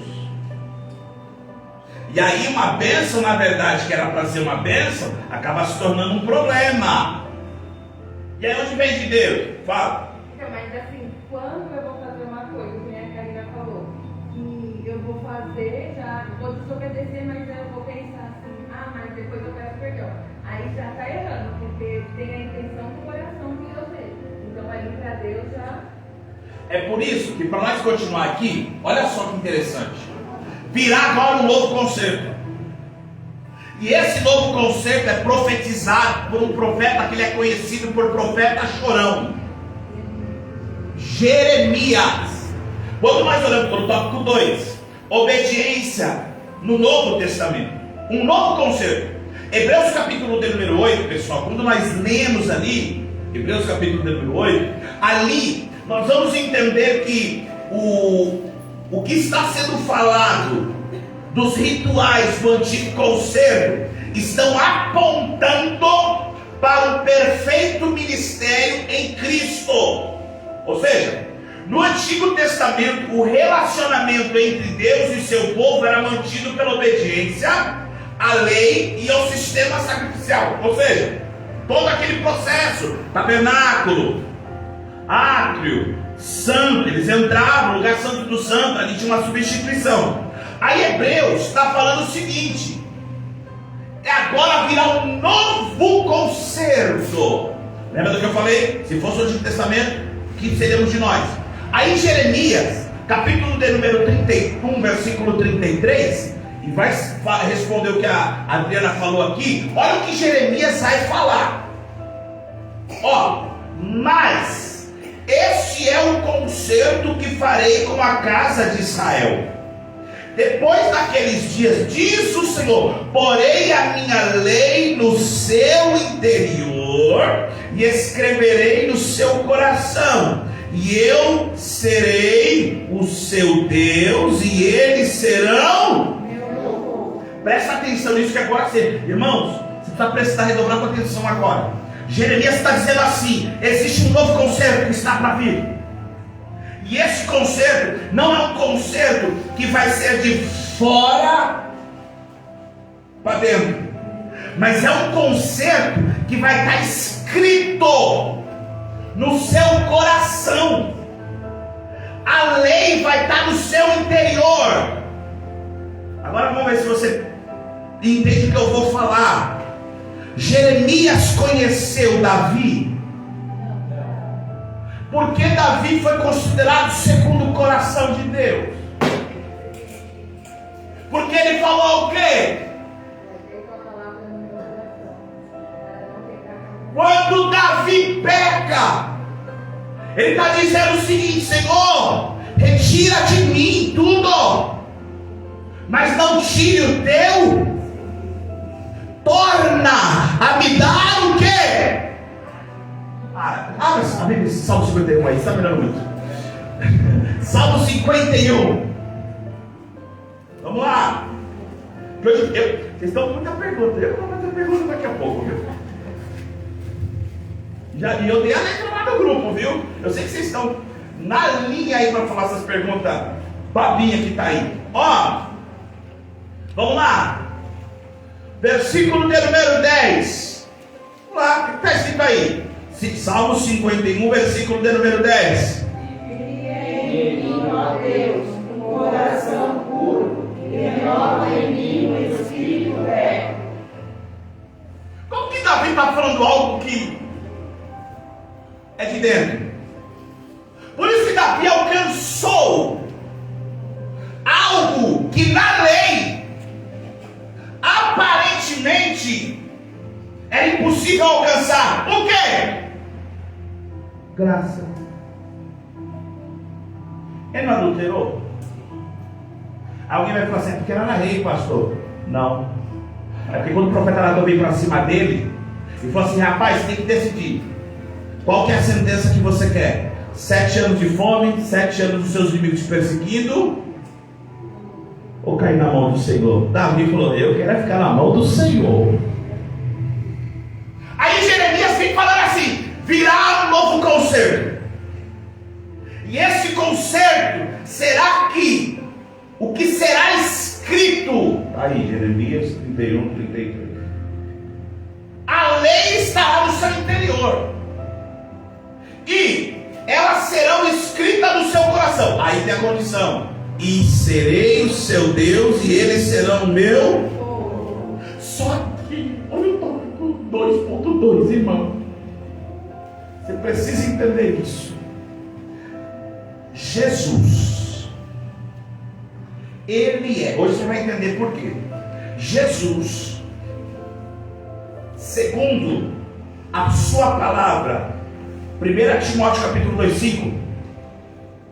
E aí uma bênção, na verdade, que era para ser uma bênção, acaba se tornando um problema. E aí onde vem de Deus? Fala. Mas assim, quando eu vou fazer uma coisa, que a Karina falou, que eu vou fazer, já vou desobedecer, mas eu vou pensar assim, mas depois eu peço perdão. Aí já está errando, porque tem a intenção do coração de Deus mesmo. Então ali para Deus já... É por isso que, para nós continuar aqui, olha só que interessante, virá agora um novo concerto. E esse novo concerto é profetizado por um profeta que ele é conhecido por profeta chorão, Jeremias. Quando nós olhamos para o tópico 2, obediência no Novo Testamento, um novo concerto. Hebreus capítulo de número 8, pessoal, quando nós lemos ali, Hebreus capítulo de número 8, ali nós vamos entender que o que está sendo falado dos rituais do antigo concerto estão apontando para o perfeito ministério em Cristo. Ou seja, no Antigo Testamento o relacionamento entre Deus e seu povo era mantido pela obediência à lei e ao sistema sacrificial. Ou seja, todo aquele processo, tabernáculo, átrio, santo, eles entravam no lugar santo do santo, ali tinha uma substituição. Aí Hebreus está falando o seguinte: agora virá um novo concerto. Lembra do que eu falei? Se fosse o Antigo Testamento, o que seríamos de nós? Aí Jeremias, capítulo de número 31, versículo 33, e vai responder o que a Adriana falou aqui. Olha o que Jeremias vai falar. Mas este é o concerto que farei com a casa de Israel. Depois daqueles dias, diz o Senhor, porei a minha lei no seu interior e escreverei no seu coração, e eu serei o seu Deus e eles serão meu povo. Presta atenção nisso que agora você, irmãos, você precisa prestar, redobrar com atenção agora. Jeremias está dizendo assim: existe um novo concerto que está para vir. E esse concerto não é um concerto que vai ser de fora para dentro, mas é um concerto que vai estar escrito no seu coração. A lei vai estar no seu interior. entende o que eu vou falar. Jeremias conheceu Davi, porque Davi foi considerado segundo o coração de Deus. Porque ele falou o quê? Quando Davi peca, ele está dizendo o seguinte: Senhor, retira de mim tudo, mas não tire o teu. Torna a me dar o quê? A Bíblia, Salmo 51 aí, está melhorando muito. Salmo 51. Vamos lá. Vocês estão com muita pergunta. Eu vou fazer pergunta daqui a pouco, viu? E eu dei a reclamar do grupo, viu? Eu sei que vocês estão na linha aí para falar essas perguntas babinha que está aí. Ó, vamos lá. Versículo de número 10. Vamos lá, o que está escrito aí? Salmo 51, versículo de número 10. Criei em mim, ó Deus, um coração puro, e renova em mim um espírito reto. Como que Davi está falando algo que é de dentro? Por isso que Davi alcançou algo que na lei aparentemente era impossível alcançar. O quê? Graça. Ele não adulterou? Alguém vai falar assim: porque era na lei, pastor. Não. É porque quando o profeta Nadab veio para cima dele e falou assim: rapaz, tem que decidir. Qual que é a sentença que você quer? 7 anos de fome, 7 anos dos seus inimigos te perseguindo, ou cair na mão do Senhor? Davi falou: eu quero ficar na mão do Senhor. Aí Jeremias vem falando assim: virá um novo concerto. E esse concerto será que o que será escrito, aí Jeremias 31, 33, a lei estará no seu interior, e elas serão escritas no seu coração. Aí tem a condição: e serei o seu Deus, e eles serão o meu. Só que, olha o tópico 2.2, irmão. Você precisa entender isso. Jesus, Ele é, hoje você vai entender por quê. Jesus, segundo a sua palavra, 1 Timóteo capítulo 2:5,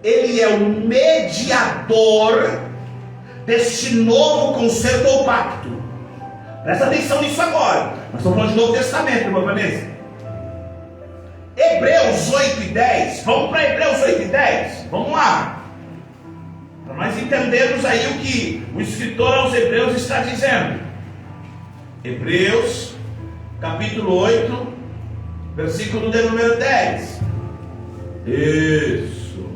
Ele é o mediador deste novo concerto ou pacto. Presta atenção nisso agora. Nós estamos falando de Novo Testamento, irmã Vanessa. Hebreus 8:10. Vamos para Hebreus 8:10. Vamos lá. Para nós entendermos aí o que o escritor aos Hebreus está dizendo. Hebreus capítulo 8, versículo de número 10. Isso.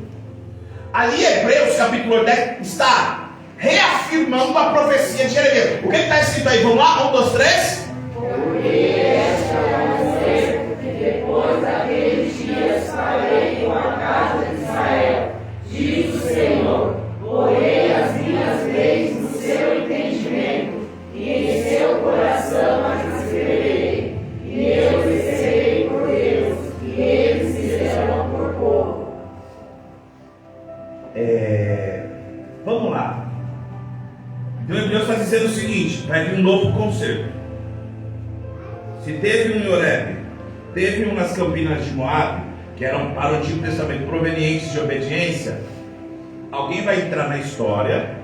Ali Hebreus capítulo 10 está reafirmando a profecia de Jeremias. O que está escrito aí? Vamos lá? 1, 2, 3. Porque este é o concerto que depois daqueles dias farei com a casa de Israel, diz o Senhor. Porei as minhas leis no seu entendimento, e em seu coração as escreverei. E eu lhes serei por Deus, e eles se serão por povo. Vamos lá. Deus está dizendo o seguinte: vai vir um novo concerto. Se teve um em Horebe, teve um nas Campinas de Moabe, que eram para o Antigo Testamento provenientes de obediência, alguém vai entrar na história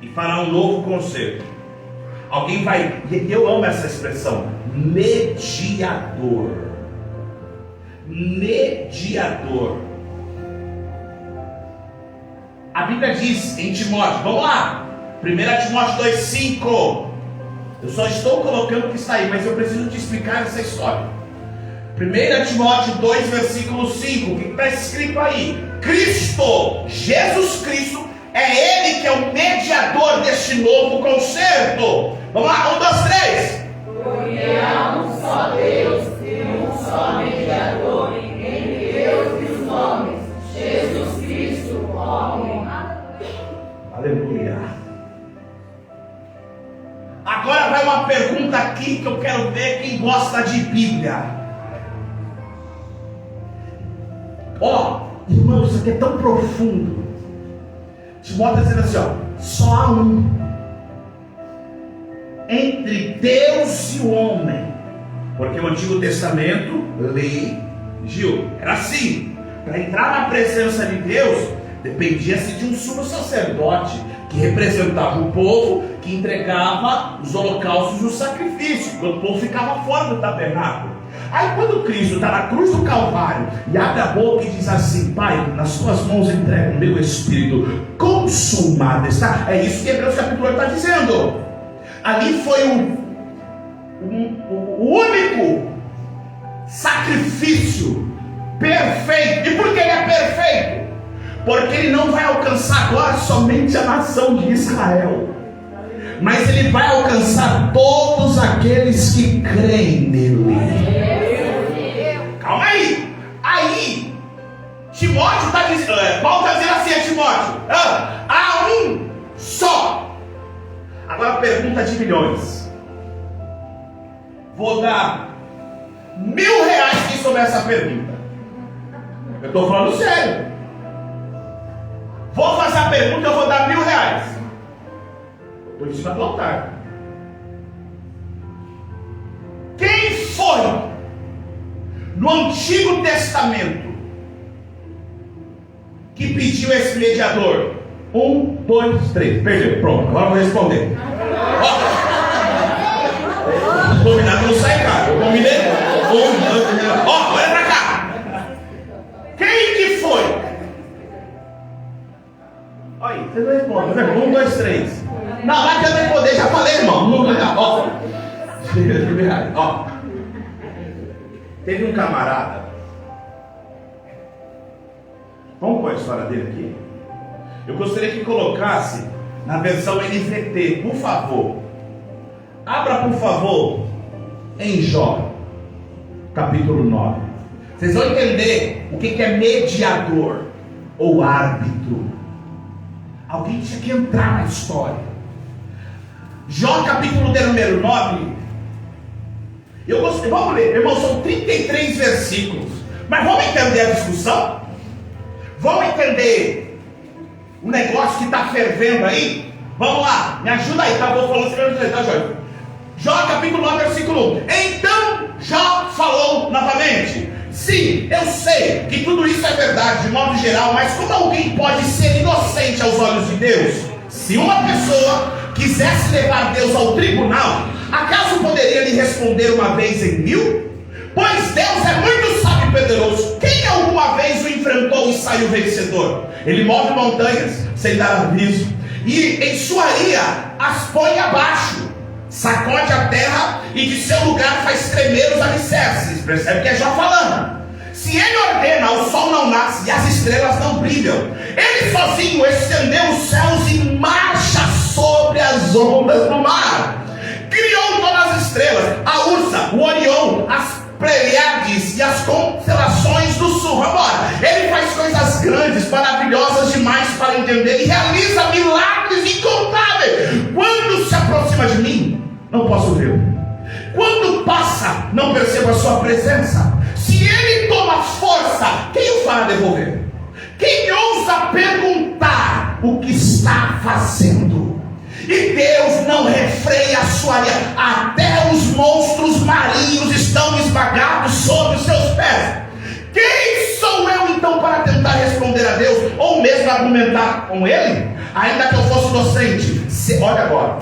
e fará um novo concerto. Alguém vai, eu amo essa expressão, mediador. Mediador. A Bíblia diz em Timóteo, vamos lá, 1 Timóteo 2:5. Eu só estou colocando o que está aí, mas eu preciso te explicar essa história. 1 Timóteo 2, versículo 5. O que está escrito aí? Cristo, Jesus Cristo, é Ele que é o mediador deste novo concerto. Vamos lá, 1, 2, 3. Porque há um só Deus e um só mediador entre Deus e os homens, Jesus Cristo, homem. Aleluia. A Agora vai uma pergunta aqui que eu quero ver quem gosta de Bíblia. Ó, irmão, isso aqui é tão profundo. Timóteo dizendo assim, ó, só há um entre Deus e o homem. Porque o Antigo Testamento, lei, Gil, era assim. Para entrar na presença de Deus, dependia-se de um sumo sacerdote que representava o povo, que entregava os holocaustos e os sacrifícios. O povo ficava fora do tabernáculo. Aí quando Cristo está na cruz do Calvário e abre a boca e diz assim: Pai, nas tuas mãos entrego o meu espírito, consumado está. É isso que Hebreus capítulo 8 está dizendo. Ali foi o único sacrifício perfeito. E por que ele é perfeito? Porque ele não vai alcançar agora somente a nação de Israel, mas ele vai alcançar todos aqueles que creem nele. Calma aí. Aí Timóteo está dizendo, Paulo está dizendo assim a Timóteo: há um só. Agora pergunta de milhões. Vou dar R$1.000 quem souber essa pergunta. Eu estou falando sério. Vou fazer a pergunta, eu vou dar R$1.000. Estou em cima do altar. Quem foi no Antigo Testamento que pediu esse mediador? 1, 2, 3. Perdeu. Pronto, agora eu vou responder. O combinado não sai caro. Eu combinei. Olha pra cá. Quem que foi? Olha aí, você não responde. 1, 2, 3. Não, lá que eu não responder, já falei, irmão. Ó. Teve um camarada. Vamos com a história dele aqui. Eu gostaria que colocasse na versão NVT, por favor. Abra, por favor, em Jó, capítulo 9. Vocês vão entender o que é mediador ou árbitro. Alguém tinha que entrar na história. Jó, capítulo de número 9. Vamos ler, irmão, são 33 versículos. Mas vamos entender a discussão? Vamos entender o negócio que está fervendo aí? Vamos lá, me ajuda aí, tá bom? Falando assim, tá, Jó? Jó capítulo 9, versículo 1. Então Jó falou novamente: sim, eu sei que tudo isso é verdade de modo geral, mas como alguém pode ser inocente aos olhos de Deus? Se uma pessoa quisesse levar Deus ao tribunal, acaso poderia lhe responder uma vez em 1000? Pois Deus é muito sábio e poderoso. Quem alguma vez o enfrentou e saiu vencedor? Ele move montanhas sem dar aviso, e em sua ira as põe abaixo, sacode a terra e de seu lugar faz tremer os alicerces. Percebe que é Jó falando. Se ele ordena, o sol não nasce e as estrelas não brilham. Ele sozinho estendeu os céus e marcha sobre as ondas do mar. Criou todas as estrelas, a Ursa, o Orion, as Pleiades e as constelações do sul. Agora, ele faz coisas grandes, maravilhosas demais para entender, e realiza milagres incontáveis. Quando se aproxima de mim, não posso vê-lo. Quando passa, não percebo a sua presença. Se ele toma força, quem o fará devolver? Quem ousa perguntar o que está fazendo? E Deus não refreia a sua ira, até os monstros marinhos estão esmagados sob os seus pés. Quem sou eu então para tentar responder a Deus, ou mesmo argumentar com Ele? Ainda que eu fosse inocente. Olha agora,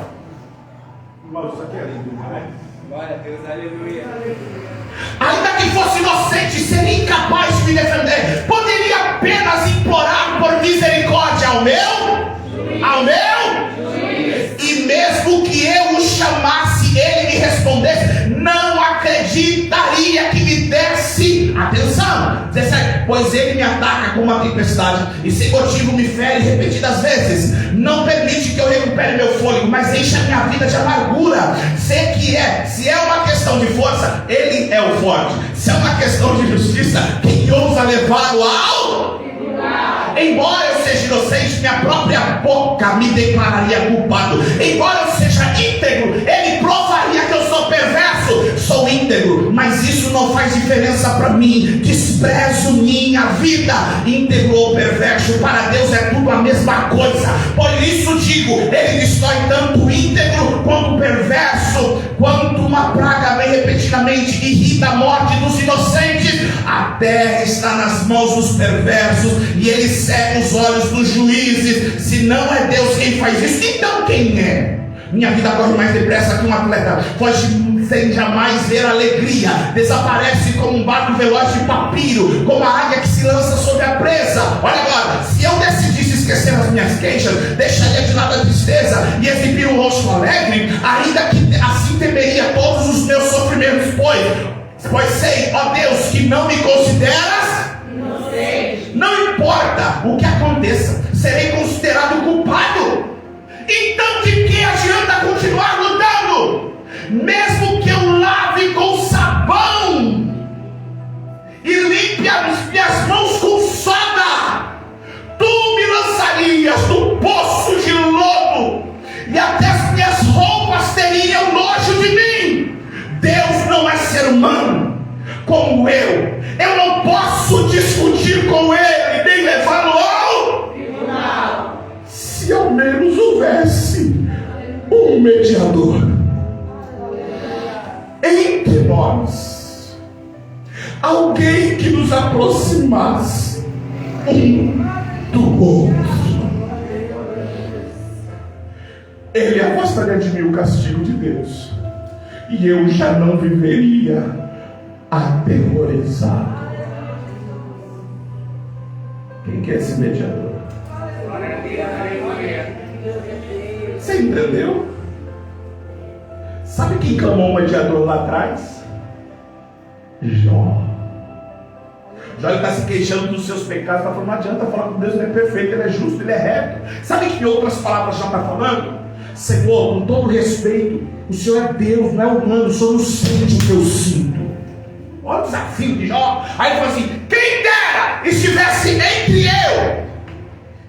irmão, isso aqui é lindo demais. Glória a Deus, aleluia. Ainda que fosse inocente, seria incapaz de me defender. Poderia apenas implorar por misericórdia ao meu? E mesmo que eu o chamasse, ele me respondesse, não acreditaria que me desse atenção. 17. Pois ele me ataca com uma tempestade e sem motivo me fere repetidas vezes. Não permite que eu recupere meu fôlego, mas enche a minha vida de amargura. Se é uma questão de força, ele é o forte. Se é uma questão de justiça, quem ousa levá-lo ao? Embora eu seja inocente, minha própria boca me declararia culpado. Embora eu seja íntegro, ele faz diferença para mim. Desprezo minha vida. Íntegro ou perverso, para Deus é tudo a mesma coisa. Por isso digo, ele destrói tanto íntegro quanto perverso. Quanto uma praga vem repentinamente e irrita a morte dos inocentes, a terra está nas mãos dos perversos e ele cega os olhos dos juízes. Se não é Deus quem faz isso, então quem é? Minha vida corre mais depressa que um atleta, foge sem jamais ver alegria, desaparece como um barco veloz de papiro, como a águia que se lança sobre a presa. Olha agora, se eu decidisse esquecer as minhas queixas, deixaria de lado a tristeza e exibir um rosto alegre, ainda que assim temeria todos os meus sofrimentos, pois sei, ó Deus, que não me consideras inocente. Não importa o que aconteça, serei considerado culpado. Então de que adianta continuar lutando? Mesmo que eu lave com sabão e limpe as minhas mãos com soda, tu me lançarias no poço de lodo e até as minhas roupas teriam nojo de mim. Deus não é ser humano como eu não posso discutir com ele nem levá-lo ao tribunal. Se ao menos houvesse um mediador entre nós, alguém que nos aproximasse um do outro, ele afastaria de mim o castigo de Deus e eu já não viveria aterrorizado. Quem que é esse mediador? Você entendeu? Sabe quem clamou o mediador lá atrás? Jó. Jó está se queixando dos seus pecados, está falando, não adianta falar com Deus, ele é perfeito, ele é justo, ele é reto. Sabe que em outras palavras Jó está falando? Senhor, com todo respeito, o Senhor é Deus, não é humano, o Senhor não sente o que eu sinto. Olha o desafio de Jó. Aí ele falou assim, quem dera estivesse entre eu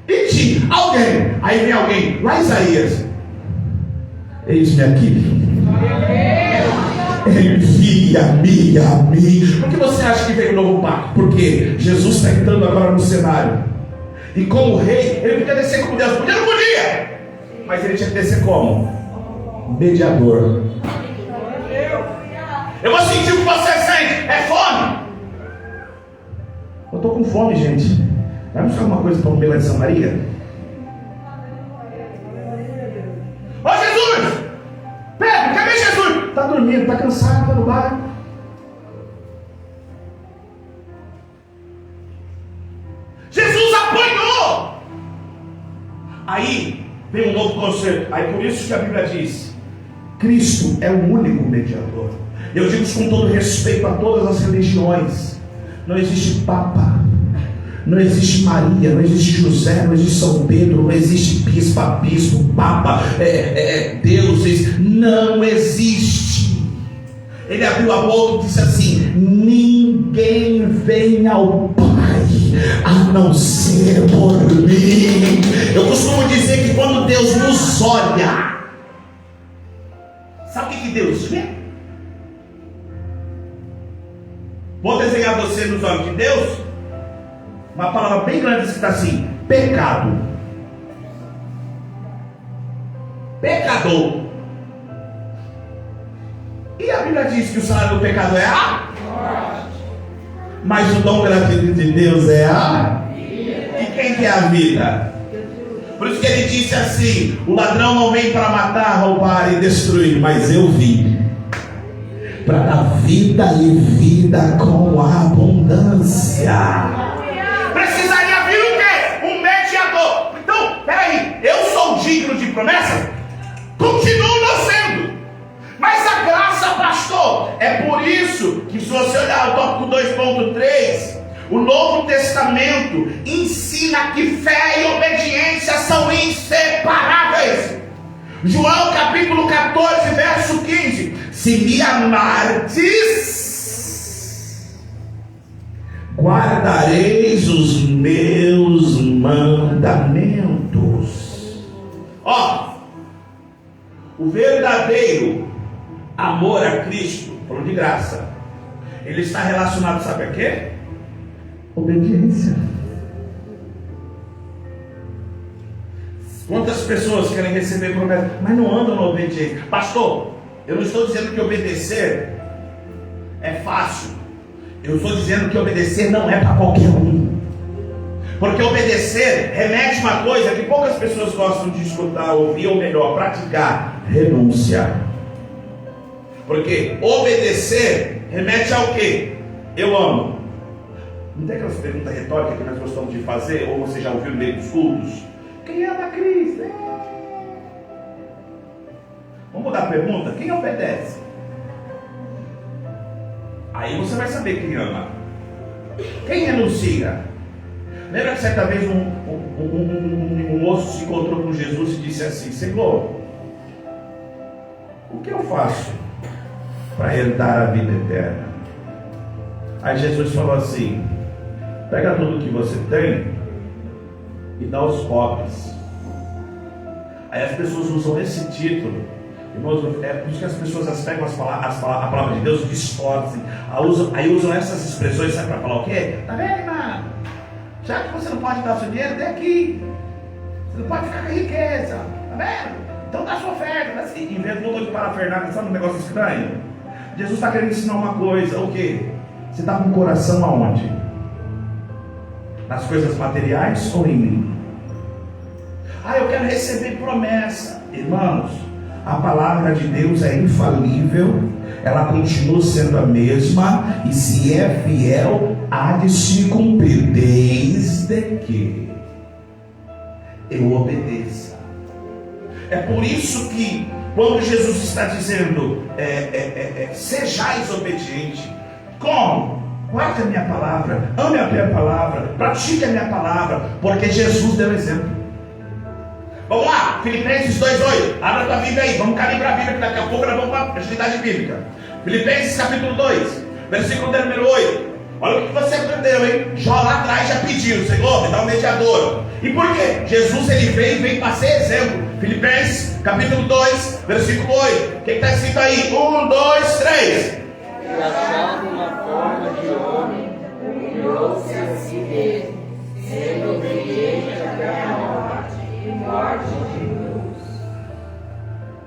e ti, alguém. Aí vem alguém, lá Isaías, eis-me aqui, envia-me a mim. Por que você acha que veio o novo pacto? Porque Jesus está entrando agora no cenário, e como rei, ele podia descer como Deus, podia, não podia, mas ele tinha que descer como? Mediador. Eu vou sentir o que você sente, é fome. Eu estou com fome, gente. Vai buscar alguma coisa para comer lá de Samaria? Ô Jesus! Pedro, cadê Jesus? Está dormindo, está cansado, está no bar. Jesus apanhou. Aí vem um novo conceito. Aí por isso que a Bíblia diz, Cristo é o único mediador. Eu digo isso com todo respeito a todas as religiões. Não existe Papa, não existe Maria, não existe José, não existe São Pedro, não existe bispo, Papa, deuses, não existe. Ele abriu a boca e disse assim, ninguém vem ao Pai a não ser por mim. Eu costumo dizer que quando Deus nos olha, sabe o que Deus vê? Vou desenhar você nos olhos de Deus uma palavra bem grande que está assim, pecado, pecador. E a Bíblia diz que o salário do pecado é a morte, mas o dom gratuito de Deus é a vida. E quem que é a vida? Por isso que ele disse assim, o ladrão não vem para matar, roubar e destruir, mas eu vim para dar vida e vida com abundância. Precisaria vir o quê? Um mediador. Então, peraí, eu sou digno de promessa? Continuo não sendo. Mas a graça, pastor, é por isso que, se você olhar o tópico 2.3, o Novo Testamento ensina que fé e obediência são inseparáveis. João capítulo 14, verso 15: se me amardes, guardareis os meus mandamentos. Ó, o verdadeiro amor a Cristo, falando de graça, Ele está relacionado, sabe a quê? Obediência. Quantas pessoas querem receber promessas, mas não andam na obediência? Pastor, eu não estou dizendo que obedecer é fácil. Eu estou dizendo que obedecer não é para qualquer um. Porque obedecer remete a uma coisa que poucas pessoas gostam de escutar, ouvir, ou melhor, praticar: renúncia. Porque obedecer remete ao quê? Eu amo. Não tem aquelas perguntas retóricas que nós gostamos de fazer, ou você já ouviu no meio dos cultos? Quem ama Cristo? Vamos mudar a pergunta: quem obedece? Aí você vai saber quem ama. Quem renuncia? Lembra que certa vez um moço se encontrou com Jesus e disse assim: Senhor, o que eu faço para herdar a vida eterna? Aí Jesus falou assim: pega tudo que você tem e dá aos pobres. Aí as pessoas usam esse título, irmãos, é por isso que as pessoas pegam a palavra de Deus e distorcem. Aí usam essas expressões, sabe, para falar o quê? Tá vendo, irmão? Já que você não pode dar o seu dinheiro, dê aqui. Você não pode ficar com a riqueza, tá vendo? Então dá sua oferta, assim, em vez de parafernália, sabe um negócio estranho? Jesus está querendo ensinar uma coisa: o quê? Você está com o coração aonde? Nas coisas materiais ou em mim? Eu quero receber promessa. Irmãos, a palavra de Deus é infalível, ela continua sendo a mesma, e se é fiel, há de se cumprir, desde que eu obedeça. É por isso que quando Jesus está dizendo sejais obediente, como? Guarde a minha palavra, ame a minha palavra, pratique a minha palavra, porque Jesus deu exemplo. Vamos lá, Filipenses 2:8. Abra a tua Bíblia aí, vamos calibrar a Bíblia, que daqui a pouco nós vamos para a agilidade bíblica. Filipenses capítulo 2, versículo número 8. Olha o que você aprendeu, hein? Jó lá atrás já pediu: Senhor, me dá um mediador. E por quê? Jesus ele vem para ser exemplo. Filipenses capítulo 2, versículo 8. O que está escrito aí? 1, 2, 3. E achado uma forma de homem, humilhou-se a si mesmo, sendo obediente até a morte, e morte de cruz.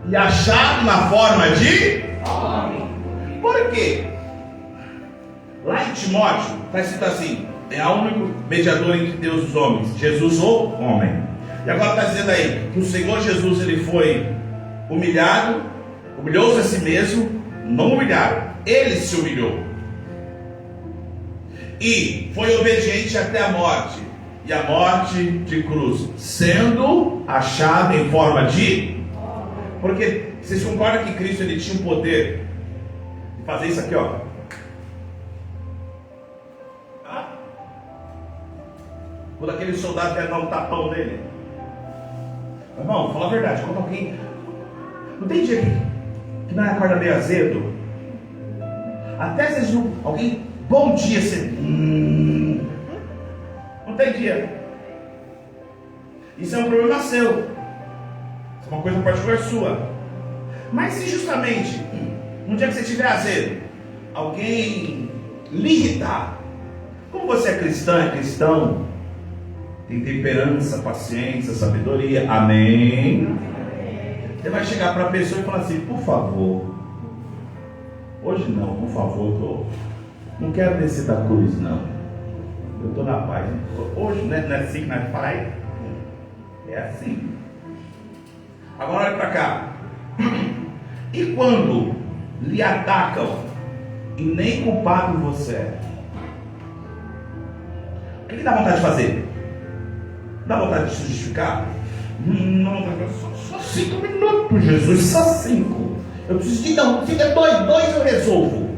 E achado na forma de Homem. Por quê? Lá em Timóteo está escrito assim: é o único mediador entre Deus e os homens, Jesus o homem. E agora está dizendo aí que o Senhor Jesus ele foi humilhado, humilhou-se a si mesmo, não humilhado, ele se humilhou e foi obediente até a morte, e a morte de cruz, sendo achado em forma de... Porque vocês concordam que Cristo ele tinha o poder de fazer isso aqui, ó? Quando aquele soldado quer dar um tapão nele, irmão, fala a verdade, quando alguém... Não tem dia que não acorda meio azedo? Até às vezes alguém, bom dia, você... Não tem dia. Isso é um problema seu. Isso é uma coisa particular sua. Mas se justamente um dia que você estiver azedo, alguém lhe irritar, como você é cristão, tem temperança, paciência, sabedoria, amém? Você vai chegar para a pessoa e falar assim: por favor, hoje não, por favor, não quero descer da cruz, não. Eu estou na paz. Hoje não é assim que nós faz? É assim. Agora olha para cá. E quando lhe atacam e nem culpado você é, o que dá vontade de fazer? Dá vontade de se justificar? Não, só 5 minutos, Jesus, só 5. Eu preciso de não, fica 2 eu resolvo.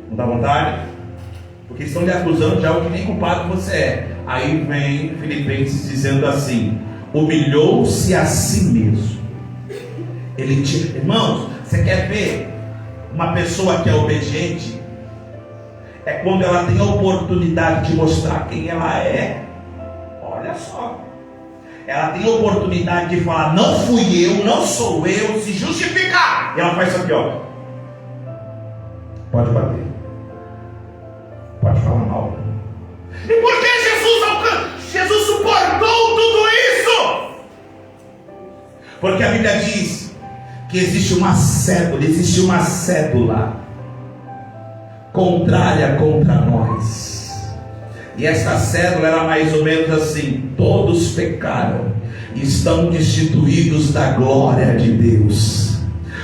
Não dá vontade? Porque estão lhe acusando de algo que nem culpado você é. Aí vem Filipenses dizendo assim: humilhou-se a si mesmo. Irmãos, você quer ver uma pessoa que é obediente? É quando ela tem a oportunidade de mostrar quem ela é. Olha só, ela tem a oportunidade de falar: não fui eu, não sou eu, se justificar. E ela faz isso aqui, ó. Pode bater. Pode falar mal. E por que Jesus suportou tudo isso? Porque a Bíblia diz que existe uma cédula contrária contra nós. E essa cédula era mais ou menos assim: todos pecaram e estão destituídos da glória de Deus.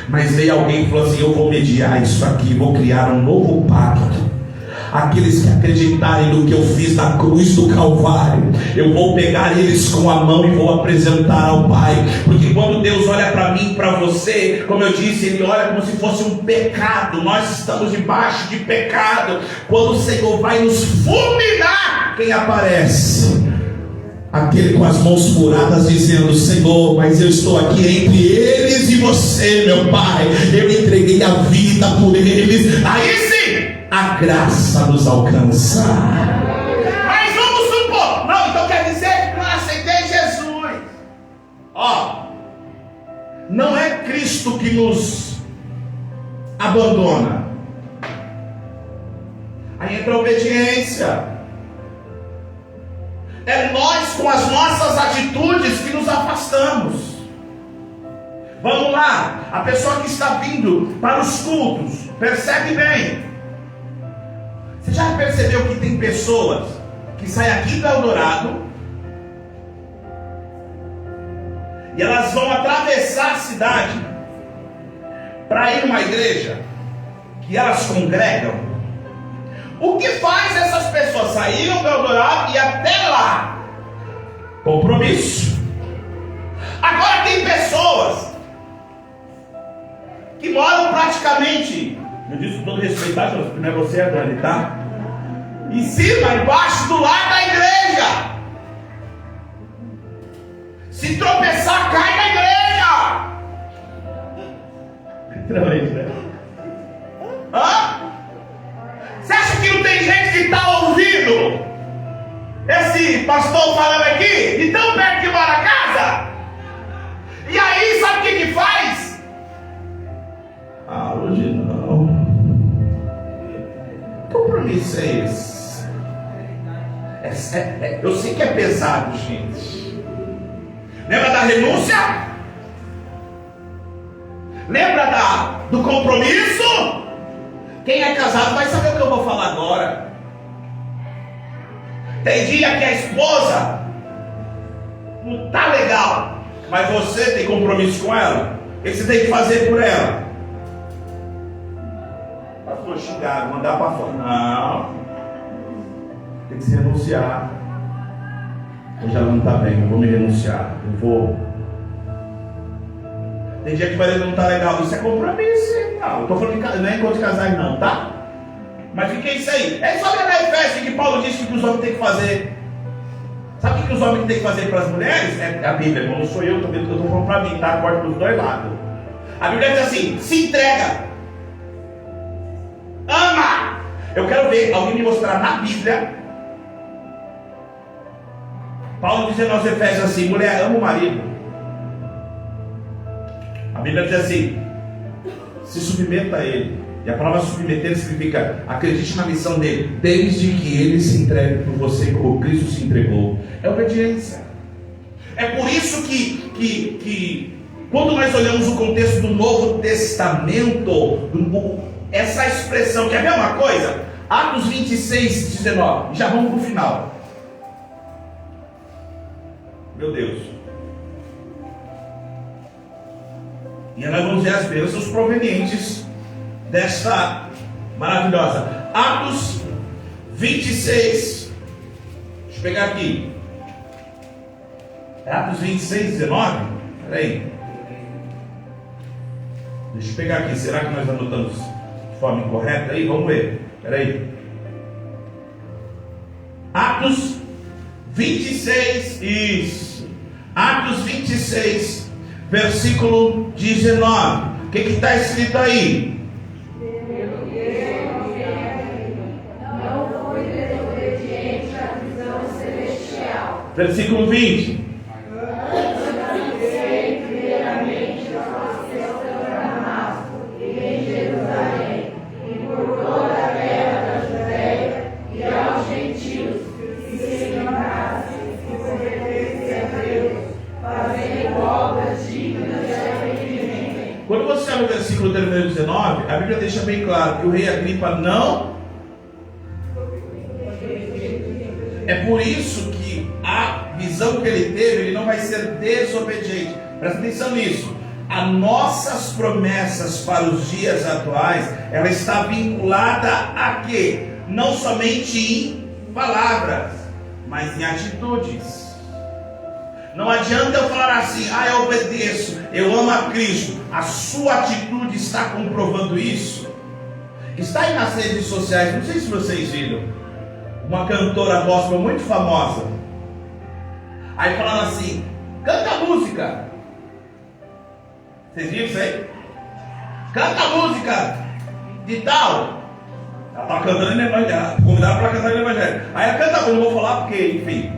Mas veio alguém e falou assim: eu vou mediar isso aqui, vou criar um novo pacto. Aqueles que acreditarem no que eu fiz na cruz do Calvário, eu vou pegar eles com a mão e vou apresentar ao Pai. Porque quando Deus olha para mim e para você, como eu disse, Ele olha como se fosse um pecado. Nós estamos debaixo de pecado. Quando o Senhor vai nos fulminar, quem aparece? Aquele com as mãos furadas, dizendo: Senhor, mas eu estou aqui entre eles e você, meu Pai. Eu entreguei a vida por eles. Aí sim, a graça nos alcança. Mas vamos supor, não, então quer dizer que não aceitei Jesus. Ó, não é Cristo que nos abandona. Aí entra a obediência. É nós com as nossas atitudes que nos afastamos. Vamos lá, a pessoa que está vindo para os cultos, percebe bem. Você já percebeu que tem pessoas que saem aqui do Eldorado e elas vão atravessar a cidade para ir numa igreja que elas congregam? O que faz essas pessoas saírem do Eldorado e até lá? Compromisso. Agora tem pessoas que moram praticamente, eu disse com todo respeito, não é você, é Dani, tá? Em cima, embaixo, do lado da igreja. Se tropeçar, cai na igreja. Literalmente, né? Hã? Você acha que não tem gente que está ouvindo esse pastor falando aqui, de tão perto que mora a casa? E aí, sabe o que faz? Ah, hoje não. Que compromisso é esse? Eu sei que é pesado, gente. Lembra da renúncia? Lembra do compromisso? Quem é casado vai saber o que eu vou falar agora. Tem dia que a esposa não está legal, mas você tem compromisso com ela. O que você tem que fazer por ela? Pastor, xingar, mandar para fora. Não. Tem que se renunciar. Hoje ela não está bem, eu vou me renunciar. Eu vou. Tem dia que o marido não está legal. Isso é compromisso, hein? Não, eu estou falando de, não é encontro de casais não, tá? Mas o que é isso aí? É só ler na Efésios que Paulo disse que os homens têm que fazer. Sabe o que os homens têm que fazer para as mulheres? É a Bíblia, não sou eu estou falando para mim, tá? Corta para os dois lados. A Bíblia diz assim: se entrega, ama. Eu quero ver alguém me mostrar na Bíblia Paulo dizendo aos Efésios assim: mulher, ama o marido. A Bíblia diz assim: se submeta a ele. E a palavra submeter significa acredite na missão dele, desde que ele se entregue por você como Cristo se entregou. É obediência. É por isso que quando nós olhamos o contexto do Novo Testamento, essa expressão, que é a mesma coisa, Atos 26, 19, já vamos para o final. Meu Deus. E nós vamos ver as bênçãos provenientes desta maravilhosa. Atos 26. Deixa eu pegar aqui. É Atos 26, 19? Peraí. Deixa eu pegar aqui. Será que nós anotamos de forma incorreta aí? Vamos ver. Peraí. Atos 26. Isso. Atos 26, versículo 19. O que está escrito aí? Não fui desobediente à visão celestial. Versículo 20. Anunciei primeiramente aos seus em Damasco e em Jerusalém, e por toda a terra da Judéia, e quando você olha o versículo 19, a Bíblia deixa bem claro que o rei Agripa não. É por isso que a visão que ele teve, ele não vai ser desobediente. Presta atenção nisso. As nossas promessas para os dias atuais, ela está vinculada a quê? Não somente em palavras, mas em atitudes. Não adianta eu falar assim, eu obedeço, eu amo a Cristo. A sua atitude está comprovando isso? Está aí nas redes sociais, não sei se vocês viram, uma cantora gospel muito famosa. Aí falando assim, canta a música. Vocês viram isso aí? Canta a música de tal. Ela está cantando no evangelho, convidada para cantar no evangelho. Aí ela canta, eu não vou falar porque, enfim,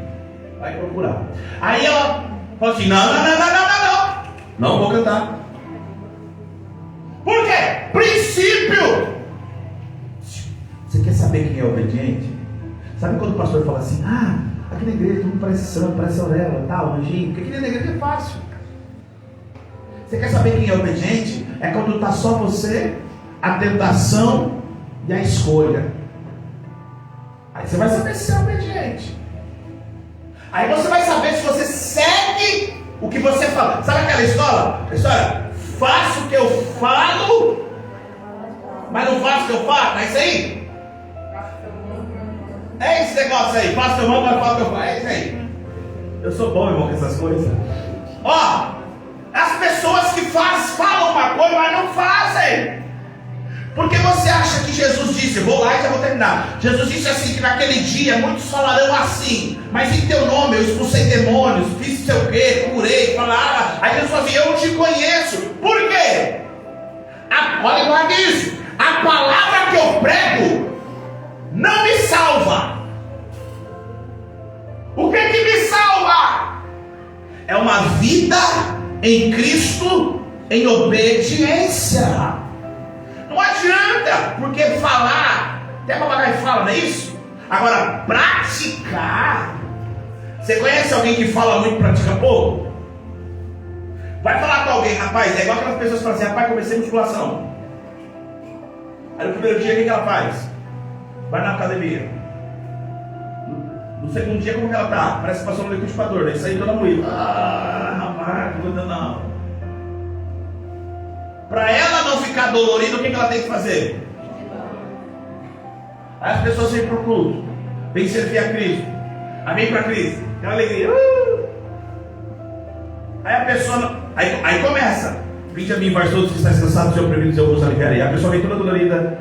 vai procurar. Aí ela fala assim, não vou cantar. Por quê? Princípio. Você quer saber quem é obediente? Sabe quando o pastor fala assim, aqui na igreja todo mundo parece santo, parece Aurélia, tal, anjinho, porque aqui na igreja é fácil. Você quer saber quem é obediente? É quando está só você, a tentação e a escolha. Aí você vai saber se é obediente. Aí você vai saber se você segue o que você fala. Sabe aquela história? Faço o que eu falo, mas não faço o que eu falo. É isso aí? É esse negócio aí. Faço o que eu mando, mas faço o que eu falo. É isso aí. Eu sou bom, irmão, com essas coisas. As pessoas que falam uma coisa, mas não fazem. Porque você acha que Jesus disse, vou lá e já vou terminar. Jesus disse assim, que naquele dia muitos falarão assim, mas em teu nome eu expulsei demônios, fiz sei o quê, curei, falava. Aí Jesus falou assim, eu te conheço. Por quê? Olha, guarda isso. A palavra que eu prego não me salva. O que me salva? É uma vida em Cristo, em obediência. Não adianta, porque falar, até papagaio fala, não é isso? Agora, praticar. Você conhece alguém que fala muito e pratica pouco? Vai falar com alguém, rapaz, é igual aquelas pessoas que falam assim, rapaz, comecei musculação. Aí no primeiro dia, o que ela faz? Vai na academia. No segundo dia, como que ela tá? Parece que passou no liquidificador, daí saiu toda moída. Rapaz, não. Para ela não ficar dolorida, o que ela tem que fazer? Aí as pessoas vêm para o culto, vêm servir a Cristo, vem para Cristo, aquela alegria. Aí a pessoa, aí começa. Vinde a mim, vós todos que estáis cansados e oprimidos, eu vos aliviarei. A pessoa vem toda dolorida,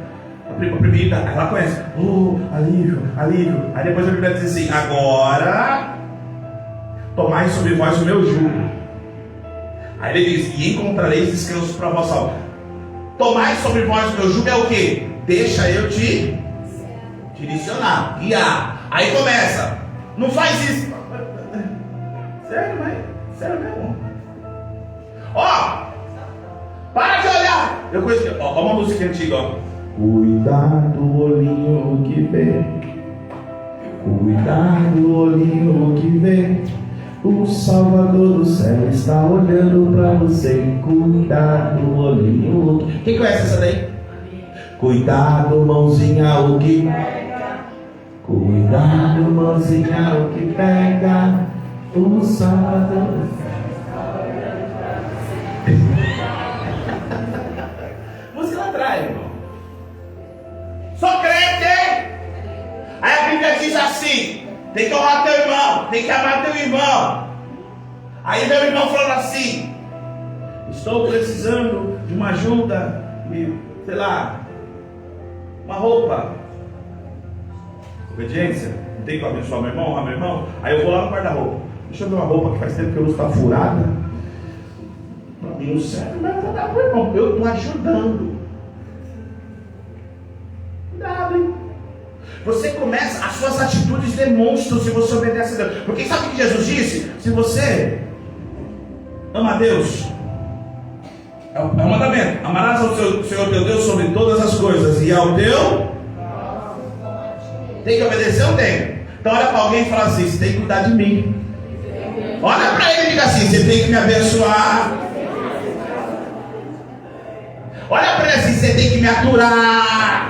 oprimida, aí ela conhece. Alívio. Aí depois a Bíblia diz assim, agora tomai sobre vós o meu jugo. Aí ele diz, e encontrareis descanso para a vossa alma. Tomai sobre vós o meu jugo é o que? Deixa eu te direcionar, guiar. Aí começa, não faz isso. Sério, mãe? Sério mesmo? Para de olhar. Eu conheço, uma música antiga, Cuidado, olhinho que vê. Cuidado, olhinho que vê. O Salvador do céu está olhando para você. Cuidado, olhinho. Quem conhece essa daí? Cuidado, mãozinha, o que pega. Cuidado, mãozinha, o que pega. O Salvador do céu está olhando para você. Música lá atrás, irmão. Sou crente. Aí a Bíblia diz assim, tem que honrar teu irmão, tem que amar teu irmão. Aí meu irmão falando assim, estou precisando de uma ajuda, sei lá, uma roupa. Obediência, não tem que abençoar meu irmão, honrar meu irmão. Aí eu vou lá no guarda-roupa, deixa eu ver uma roupa que faz tempo que eu uso, está furada. Para mim não serve, mas vou dar para o irmão, eu estou ajudando. Cuidado, hein? Você começa, as suas atitudes demonstram se você obedece a Deus. Porque sabe o que Jesus disse? Se você ama a Deus, é um mandamento. Amarás ao Senhor teu Deus sobre todas as coisas. E ao teu tem que obedecer ou tem? Então olha para alguém e fala assim, você tem que cuidar de mim. Olha para ele e diga assim, você tem que me abençoar. você tem que me aturar.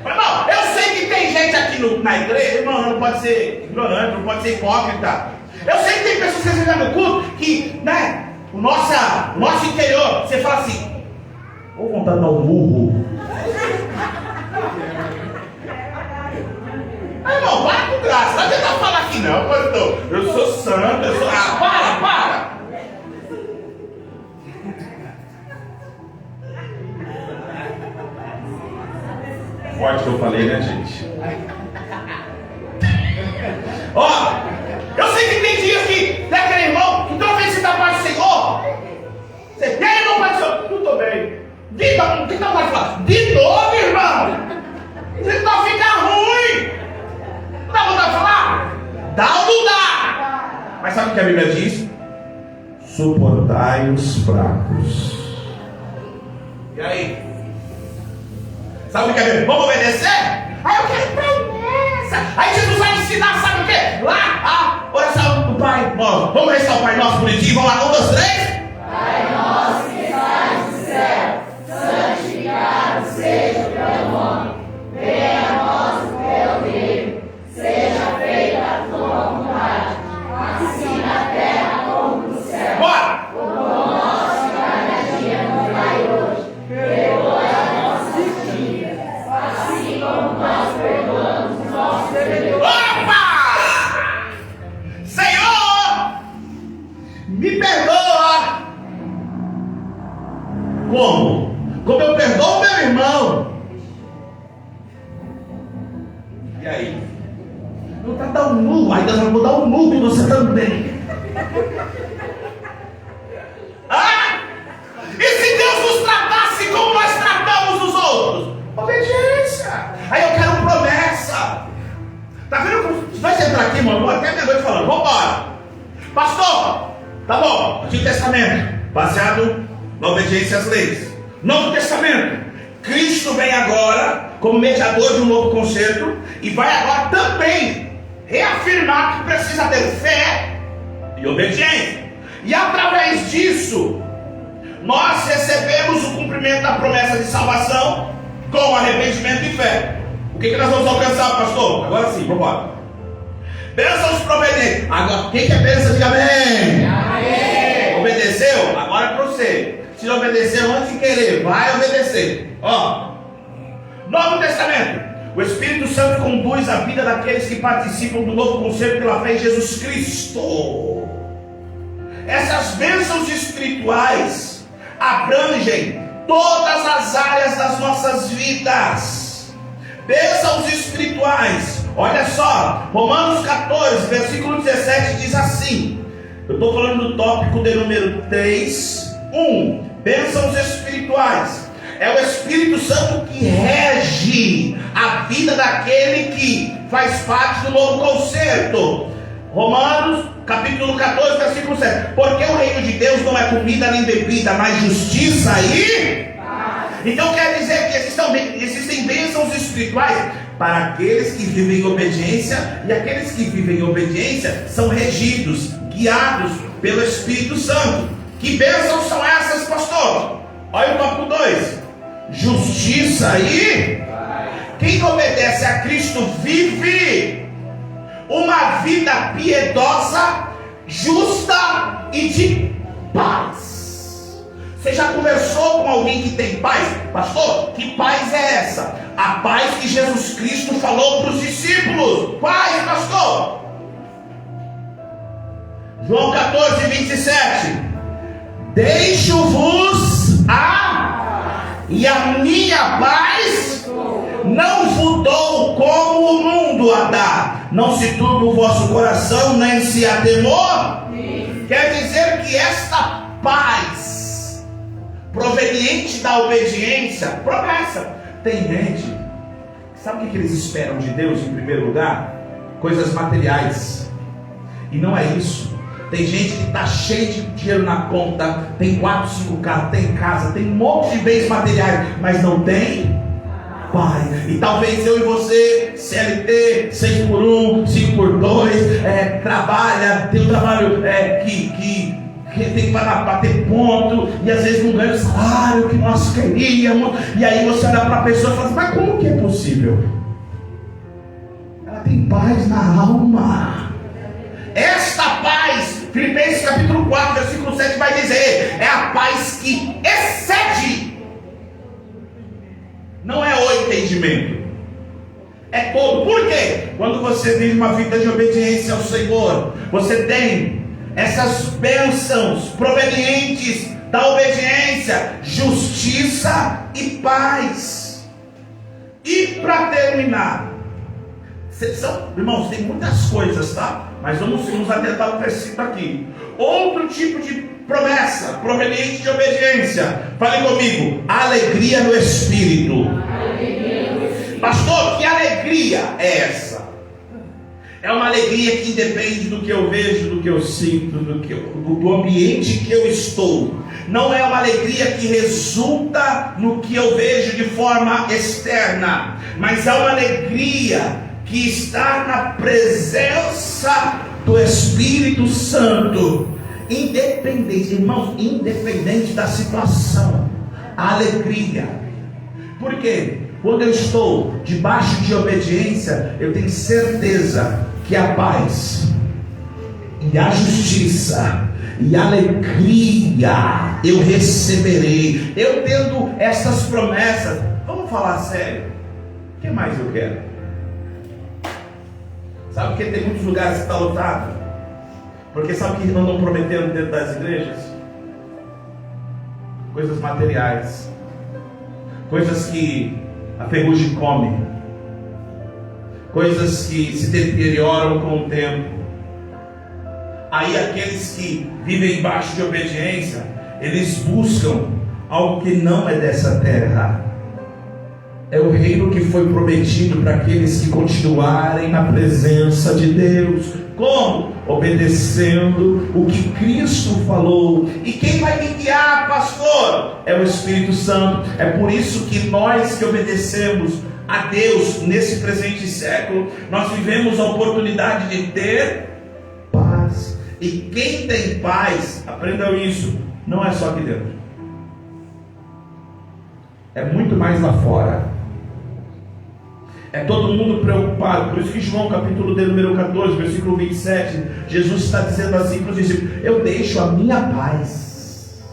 Irmão, eu sei que tem gente aqui na igreja, irmão, não pode ser ignorante, não pode ser hipócrita. Eu sei que tem pessoas que chegam no culto que, né, o nosso interior, você fala assim, vou contar no murro. Irmão, para com graça, não adianta falar que não, pastor. Eu sou santo, eu sou. Ah, para! Forte que eu falei, né, gente? Ó, eu sei que tem dias que tem aquele irmão que toda vez que você está perto do Senhor, você tem, irmão, pai do Senhor, tudo bem. O que tá mais falando? De novo, irmão. Você não fica ruim. Não dá vontade de falar? Dá ou não dá? Mas sabe o que a Bíblia diz? Suportai os fracos. E aí? Sabe o que é Bíblia? Vamos obedecer? Aí eu quero ir para a igreja. Aí Jesus vai ensinar, sabe o que? Lá, a oração do Pai Nosso. Vamos recitar o Pai Nosso bonitinho. Vamos lá, 1, 2, 3. Pai nosso que estás no céu, santificado seja o teu nome. Venha a nós o teu reino. Seja feita a tua vontade, assim na terra como no céu. Bora! O pão nosso de cada dia nos dai hoje. Perdoa as nossas dívidas, assim como nós perdoamos os nossos devedores. Opa! Senhor, me perdoa. Como? Como eu perdoo meu irmão. E aí? Não tá dando um murro, aí Deus vai mudar um murro em você também. Ah! E se Deus nos tratasse como nós tratamos os outros? Obediência. Aí eu quero promessa. Tá vendo como? Se nós entrar aqui, mano, até meia-noite falando, vambora. Pastor, tá bom, Antigo Testamento, baseado na obediência às leis. Novo Testamento, Cristo vem agora como mediador de um novo concerto e vai agora também reafirmar que precisa ter fé e obediência. E através disso, nós recebemos o cumprimento da promessa de salvação com arrependimento e fé. O que nós vamos alcançar, pastor? Agora sim, vamos embora. Bênçãos provenientes. Agora, quem quer bênção, diga amém. Amém. Obedeceu? Agora é para você. Se não obedeceu antes de querer, vai obedecer. Ó, Novo Testamento. O Espírito Santo conduz a vida daqueles que participam do novo concerto pela fé em Jesus Cristo. Essas bênçãos espirituais abrangem todas as áreas das nossas vidas. Bênçãos espirituais. Olha só, Romanos 14, versículo 17 diz assim. Eu estou falando do tópico de número 3, 1. Bênçãos espirituais. É o Espírito Santo que rege a vida daquele que faz parte do novo concerto. Romanos capítulo 14, versículo 7. Porque o reino de Deus não é comida nem bebida, mas justiça e... Então quer dizer que existem bênçãos espirituais para aqueles que vivem em obediência, e aqueles que vivem em obediência são regidos, guiados pelo Espírito Santo. Que bênçãos são essas, pastor? Olha o tópico 2. Justiça e... Quem obedece a Cristo vive uma vida piedosa, justa e de paz. Você já conversou com alguém que tem paz? Pastor, que paz é essa? A paz que Jesus Cristo falou para os discípulos. Paz, pastor. João 14, 27. Deixo-vos e a minha paz não vos dou como o mundo a dá. Não se turbe o vosso coração, nem se atemor. Quer dizer que esta paz proveniente da obediência, promessa. Tem gente, sabe o que eles esperam de Deus em primeiro lugar? Coisas materiais. E não é isso. Tem gente que está cheia de dinheiro na conta, tem 4, 5 carros, tem casa, tem um monte de bens materiais, mas não tem Pai. E talvez eu e você, CLT, 6x1, 5x2, trabalha, tem um trabalho que tem que bater ponto, e às vezes não ganha o salário que nós queríamos, e aí você olha para a pessoa e fala assim, mas como que é possível? Ela tem paz na alma. Esta paz, Filipenses capítulo 4, versículo 7 vai dizer, é a paz que excede, não é o entendimento, é todo. Por quê? Quando você vive uma vida de obediência ao Senhor, você tem essas bênçãos provenientes da obediência, justiça e paz. E para terminar, irmãos, tem muitas coisas, tá? Mas vamos atentar o versículo aqui. Outro tipo de promessa proveniente de obediência. Fale comigo, alegria no Espírito. Pastor, que alegria é essa? É uma alegria que independe do que eu vejo, do que eu sinto, do ambiente que eu estou. Não é uma alegria que resulta no que eu vejo de forma externa, mas é uma alegria que está na presença do Espírito Santo. Independente, irmãos, independente da situação, a alegria. Por quê? Quando eu estou debaixo de obediência, eu tenho certeza que a paz e a justiça e a alegria eu receberei. Eu tendo essas promessas, vamos falar sério, o que mais eu quero? Sabe que tem muitos lugares que está lotado? Porque sabe o que não estão prometendo dentro das igrejas? Coisas materiais, coisas que a ferrugem come, coisas que se deterioram com o tempo. Aí aqueles que vivem embaixo de obediência, eles buscam algo que não é dessa terra. É o reino que foi prometido para aqueles que continuarem na presença de Deus. Como? Obedecendo o que Cristo falou. E quem vai me guiar, pastor? É o Espírito Santo. É por isso que nós que obedecemos a Deus nesse presente século, nós vivemos a oportunidade de ter paz. E quem tem paz, aprendam isso, não é só aqui dentro, é muito mais lá fora. É todo mundo preocupado. Por isso que João capítulo de número 14, versículo 27, Jesus está dizendo assim para os discípulos: eu deixo a minha paz,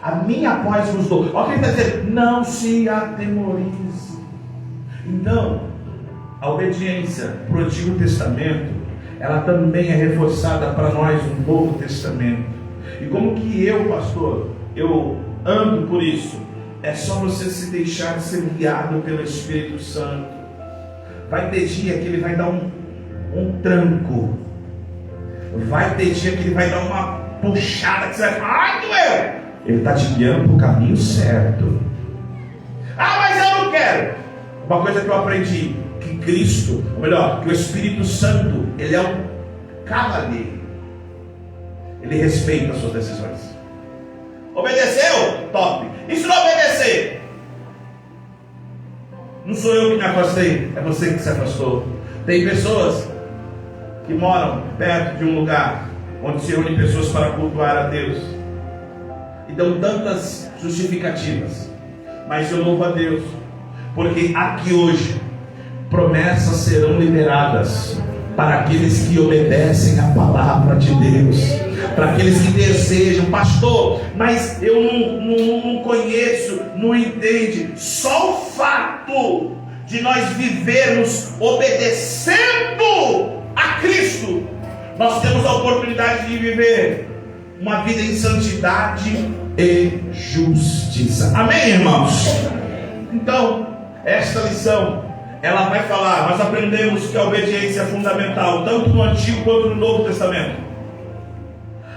a minha paz vos dou. Olha o que ele está dizendo: não se atemorize. Então, a obediência para o Antigo Testamento, ela também é reforçada para nós no Novo Testamento. E como que eu, pastor, eu ando por isso? É só você se deixar ser guiado pelo Espírito Santo. Vai ter dia que ele vai dar um tranco. Vai ter dia que ele vai dar uma puxada que você vai falar: ai, doeu! Ele está te guiando para o caminho certo. Ah, mas eu não quero. Uma coisa que eu aprendi, que Cristo, ou melhor, que o Espírito Santo, ele é um cavaleiro. Ele respeita as suas decisões. Obedeceu? Top. E se não obedecer? Não sou eu que me afastei, é você que se afastou. Tem pessoas que moram perto de um lugar onde se reúnem pessoas para cultuar a Deus e dão tantas justificativas, mas eu louvo a Deus, porque aqui hoje promessas serão liberadas para aqueles que obedecem a palavra de Deus, para aqueles que desejam. Pastor, mas eu não conheço, não entende. Só o fato de nós vivermos obedecendo a Cristo, nós temos a oportunidade de viver uma vida em santidade e justiça. Amém, irmãos? Então, esta lição, ela vai falar, nós aprendemos que a obediência é fundamental, tanto no Antigo quanto no Novo Testamento.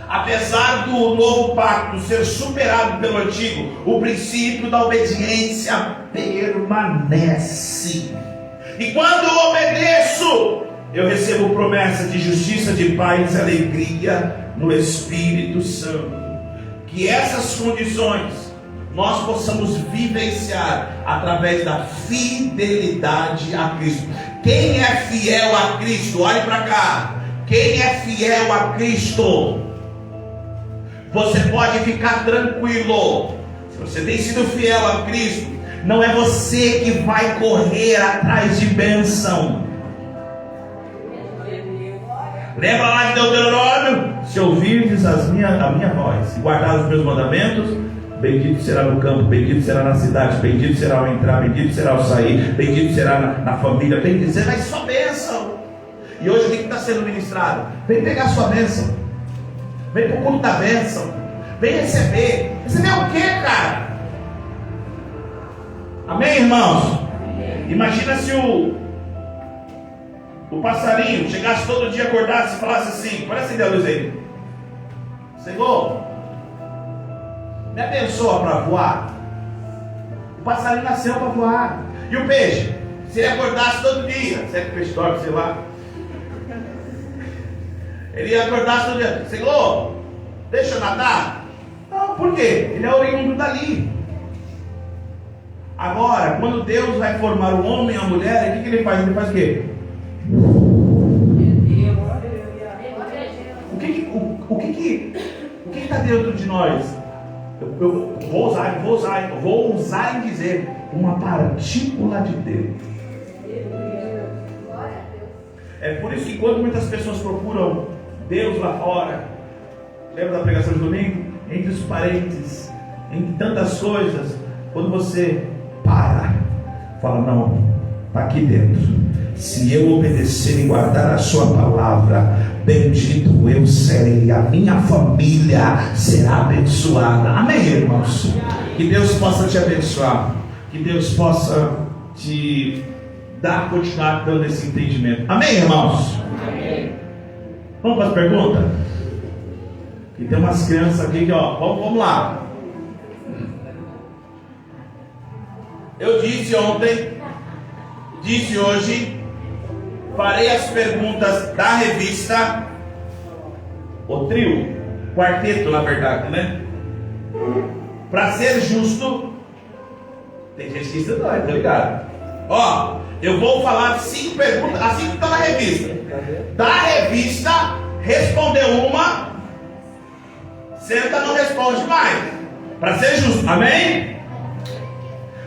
Apesar do novo pacto ser superado pelo antigo, o princípio da obediência permanece. E quando eu obedeço, eu recebo promessa de justiça, de paz e alegria no Espírito Santo. Que essas condições nós possamos vivenciar através da fidelidade a Cristo. Quem é fiel a Cristo? Olhe para cá. Quem é fiel a Cristo Você pode ficar tranquilo. Se você tem sido fiel a Cristo, não é você que vai correr atrás de bênção. Lembra lá de Deuteronômio? Se ouvirdes a minha voz e guardar os meus mandamentos, bendito será no campo, bendito será na cidade, bendito será ao entrar, bendito será ao sair, bendito será na família, bendito será a sua bênção. E hoje o que está sendo ministrado? Vem pegar a sua bênção, vem para o culto da bênção, vem receber. Receber o que, cara? Amém, irmãos? Imagina se o passarinho chegasse todo dia, acordasse e falasse assim: olha assim, Deus aí, Senhor, me abençoa para voar. O passarinho nasceu para voar. E o peixe? Se ele acordasse todo dia, certo? O peixe dorme, sei lá. Ele acordasse todo dia: Senhor, deixa eu nadar. Não, por quê? Ele é oriundo dali. Agora, quando Deus vai formar o homem e a mulher, o que ele faz? Ele faz o quê? O que está dentro de nós? Eu vou usar em dizer uma partícula de Deus. É por isso que quando muitas pessoas procuram Deus lá fora, lembra da pregação de domingo? Entre os parentes, em tantas coisas, quando você fala, não, está aqui dentro. Se eu obedecer e guardar a sua palavra, bendito eu serei, a minha família será abençoada. Amém, irmãos? Que Deus possa te abençoar, que Deus possa te continuar dando esse entendimento. Amém, irmãos? Amém. Vamos para as perguntas? Que tem umas crianças aqui que, ó, vamos lá. Eu disse ontem, disse hoje, farei as perguntas da revista O Trio, quarteto na verdade, né? Para ser justo, tem gente que estudou, tá ligado? Ó, eu vou falar 5 perguntas, assim que está na revista. Da revista, respondeu uma, senta, não responde mais. Para ser justo, amém?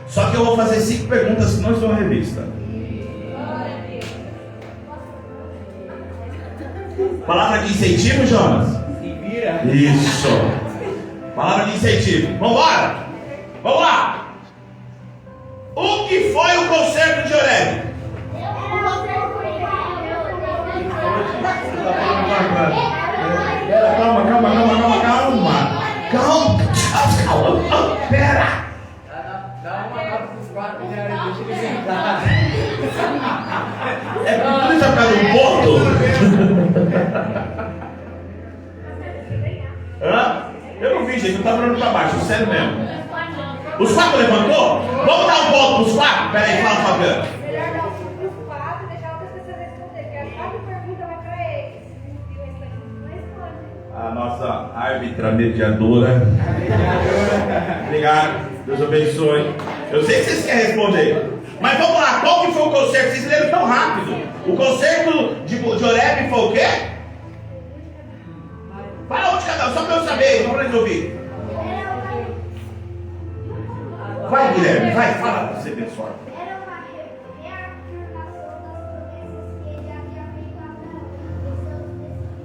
Só que eu vou fazer 5 perguntas que não estão na revista. Palavra de incentivo, Jonas? Isso. Palavra de incentivo. Vamos embora? Vamos lá. O que foi o concerto de Oreb? Calma. Pera. Dá uma nota para os 4 que já deixa ele sentar. É porque tudo isso vai ficar num ponto. Hã? Eu não vi, gente, eu tava olhando para baixo, sério mesmo. Os 4 levantou? Vamos dar um ponto para os 4? Pera aí, fala, Fabiano. Melhor dar um ponto para os 4 e deixar outras pessoas responder, porque as 4 perguntas vai para eles. E o restante não responde. A nossa árbitra mediadora. Obrigado. Deus abençoe. Eu sei que vocês querem responder. Mas vamos lá, qual que foi o concerto? Vocês leram tão rápido. O concerto de Oreb foi o quê? Fala um de cada um, só para eu saber, só para eles ouvir. Vai, Guilherme, vai, fala para você, pessoal. Era uma reafirmação das promessas que ele havia feito a Abraão.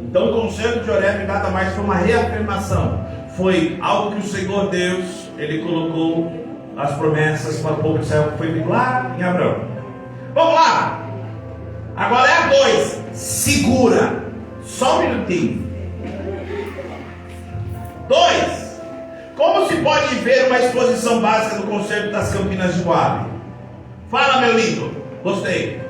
Então o concerto de Oreb nada mais foi uma reafirmação. Foi algo que o Senhor Deus, Ele colocou as promessas para o povo de Israel, que foi lá em Abraão. Vamos lá. Agora é a 2. Segura. Só um minutinho. 2. Como se pode ver uma exposição básica do concerto das Campinas de Moabe? Fala, meu lindo. Gostei.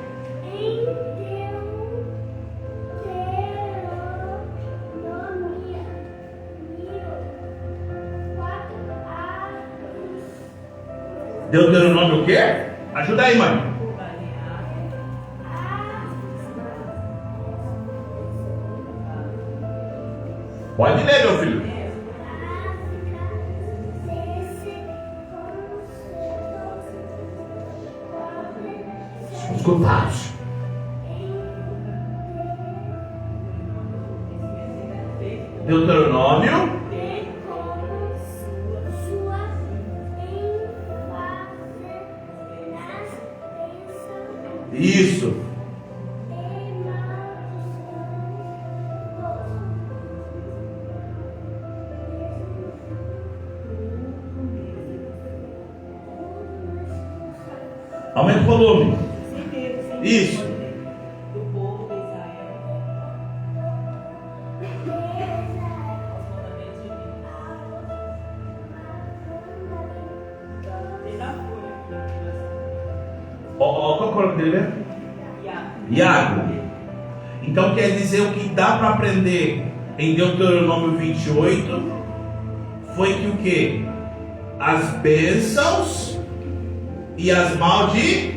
Deuteronômio o quê? Ajuda aí, mãe. Pode ler, meu filho. Escutados. Deuteronômio Isso. Aumenta o volume. Isso. Do povo de Israel. Aos mandamentos de Deus. Tem na folha. Qual é o nome dele mesmo? Iago. Então quer dizer, o que dá para aprender em Deuteronômio 28 foi que o que? As bênçãos e as maldições.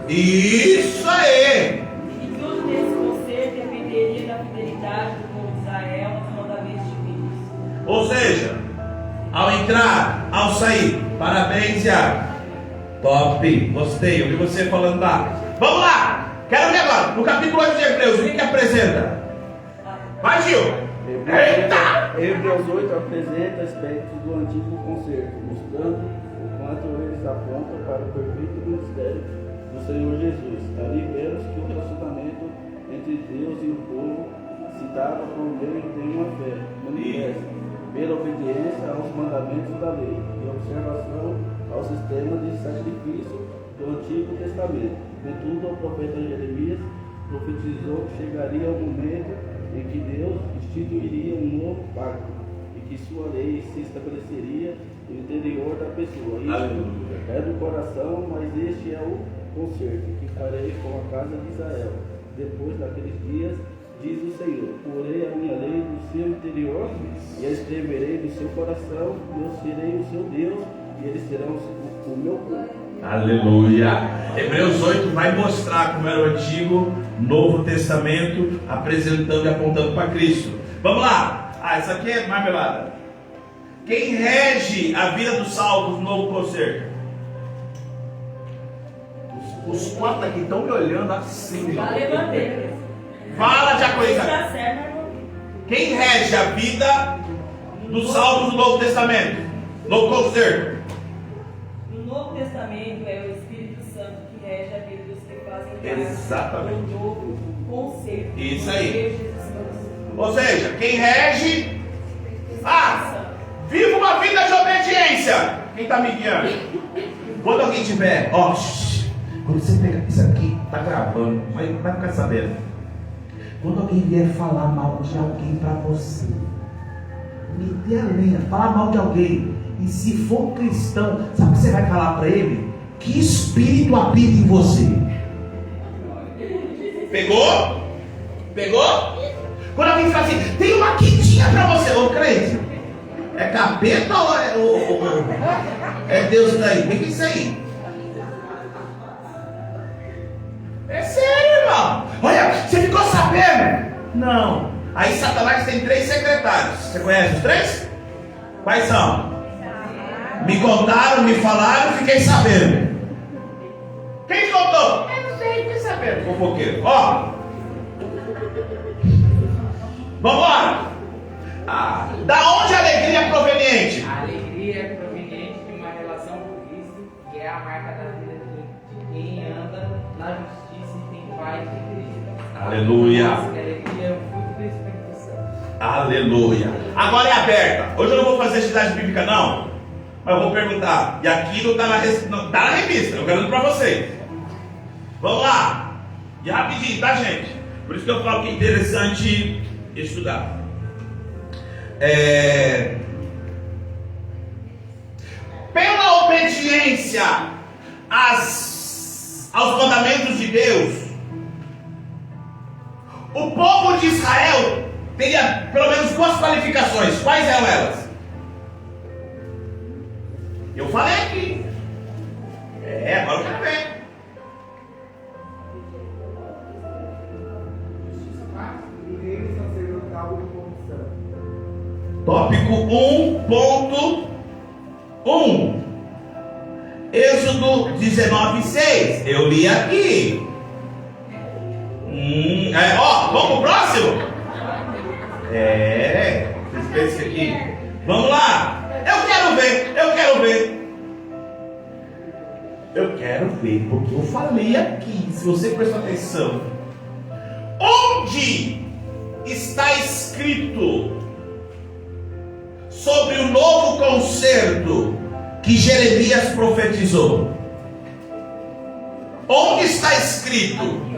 Isso aí. E tudo nesse conceito dependeria da fidelidade do povo de Israel aos mandamentos divinos. Ou seja, ao entrar, ao sair. Parabéns, Iago. Top, gostei, ouvi você falando lá. Vamos lá, quero ver agora, no capítulo 8 de Hebreus, o que apresenta? Vai, Gil. Hebreus 8 apresenta aspectos do antigo concerto, mostrando o quanto eles apontam para o perfeito ministério do Senhor Jesus. Ali vemos que o relacionamento entre Deus e o povo se dava por meio de uma fé manifesta, pela obediência aos mandamentos da lei e observação ao sistema de sacrifício do Antigo Testamento. Contudo, o profeta Jeremias profetizou que chegaria o momento em que Deus instituiria um novo pacto e que sua lei se estabeleceria no interior da pessoa. Isso é do coração, mas este é o concerto que farei com a casa de Israel. Depois daqueles dias, diz o Senhor, porei a minha lei no seu interior e a escreverei no seu coração, e eu serei o seu Deus e eles serão o meu povo. Aleluia. Hebreus 8 vai mostrar como era o Antigo, Novo Testamento, apresentando e apontando para Cristo. Vamos lá. Essa aqui é marmelada. Quem rege a vida dos salvos no Novo Concerto? Os quatro aqui estão me olhando assim. Já levantei. Fala, Diaconisa. Está certo, irmão. Quem rege a vida dos salvos do Novo Testamento? Novo Concerto. No Novo Testamento é o Espírito Santo que rege a vida dos que fazem parte Exatamente. do novo concerto. Isso aí. Jesus Cristo. Ou seja, quem rege. Viva uma vida de obediência. Quem está me guiando? Quando alguém tiver, quando você pegar isso aqui, tá gravando, mas não vai ficar sabendo. Quando alguém vier falar mal de alguém para você, meter a lenha, falar mal de alguém, e se for cristão, sabe o que você vai falar para ele? Que espírito habita em você? Pegou? Pegou? Quando alguém fala assim, tem uma quentinha para você, ô crente, é capeta ou é Deus daí? O que é isso aí? É sério, irmão. Olha, você ficou sabendo? Não. Aí Satanás tem 3 secretários. Você conhece os 3? Quais são? Me contaram, me falaram, fiquei sabendo. Quem contou? Eu não sei, fiquei sabendo. Fofoqueiro. Vamos lá. Da onde a alegria é proveniente? A alegria é proveniente de uma relação com Cristo, que é a marca da vida de quem anda na justiça e tem paz em Cristo. Aleluia. A alegria é o fruto do Espírito Santo. Aleluia. Agora é aberta. Hoje eu não vou fazer atividade bíblica, não. Mas eu vou perguntar. E aqui não está na revista. Eu garanto para vocês. Vamos lá. E rapidinho, tá, gente? Por isso que eu falo que é interessante estudar. Pela obediência aos mandamentos de Deus, o povo de Israel teria pelo menos 2 qualificações. Quais eram elas? Eu falei aqui. Agora eu quero ver. Tópico 1.1. Êxodo 19:6. Eu li aqui. Vamos pro próximo? Vocês pensam aqui. Vamos lá. Eu quero ver. Eu quero ver, porque eu falei aqui, se você prestar atenção, onde está escrito sobre o novo concerto que Jeremias profetizou? Onde está escrito?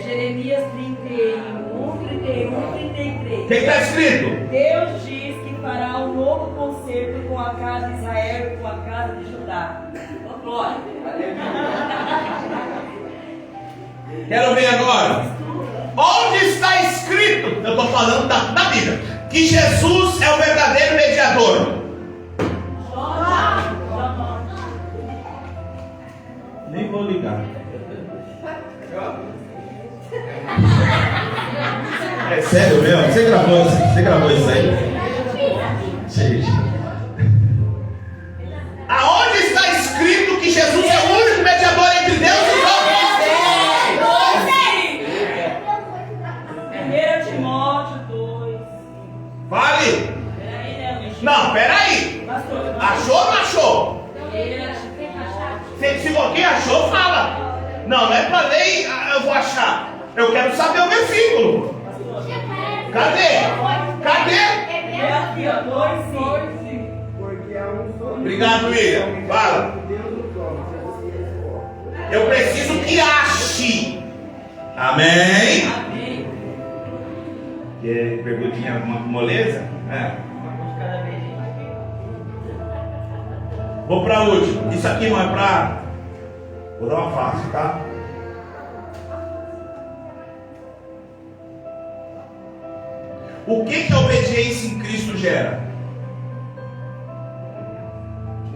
Jeremias 31, 33. O que está escrito? Deus diz que fará um novo concerto com a casa de Israel e com a casa de Judá. Oh, glória. Quero ver agora. Onde está escrito? Eu estou falando da Bíblia. Que Jesus é o verdadeiro mediador. Nem vou ligar. É sério mesmo? Você gravou isso aí? Gente. Aonde está escrito que Jesus é o único mediador entre Deus e os homens? 1 Timóteo 2. Fale. Peraí, né? Não, peraí. Pastor, Achou ou não achou? Se alguém achou, fala. Não é para ler, eu vou achar. Eu quero saber o versículo. Cadê? É aqui, ó, 2:5. Porque há um só Obrigado, William. Fala. Deus nos homens, Jesus Cristo. Eu preciso que ache. Amém? Amém. Que perguntinha, alguma moleza? Uma coisa de cada vez, gente. Vou para a última. Isso aqui não é para. Vou dar uma fácil, tá? O que a obediência em Cristo gera?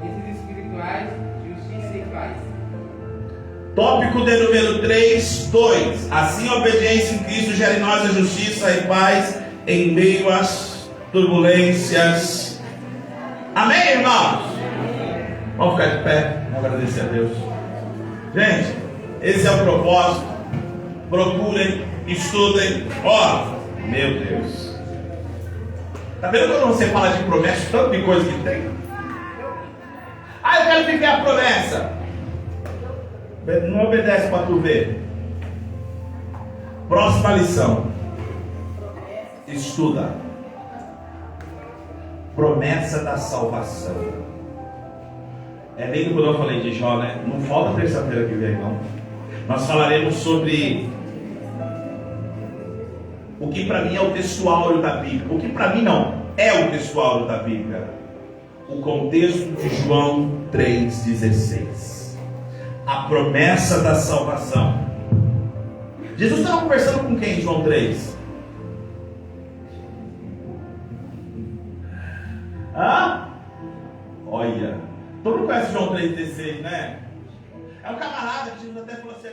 Bênçãos espirituais, justiça e paz. Tópico de número 3, 2. Assim a obediência em Cristo gera em nós a justiça e paz em meio às turbulências. Amém, irmãos? Vamos ficar de pé, vamos agradecer a Deus. Gente, esse é o propósito. Procurem, estudem. Ó, meu Deus. Tá vendo quando você fala de promessa, tanto de coisa que tem? Ah, eu quero viver a promessa. Não obedece para tu ver. Próxima lição. Estuda. Promessa da salvação. É bem que quando eu falei de Jó, né? Não falta terça-feira que vem, não. Nós falaremos sobre o que para mim é o textuário da Bíblia. O que para mim não é o textuário da Bíblia. O contexto de João 3,16. A promessa da salvação. Jesus estava conversando com quem em João 3? Olha. Todo mundo conhece João 3,16, né? É um camarada que Jesus até falou assim: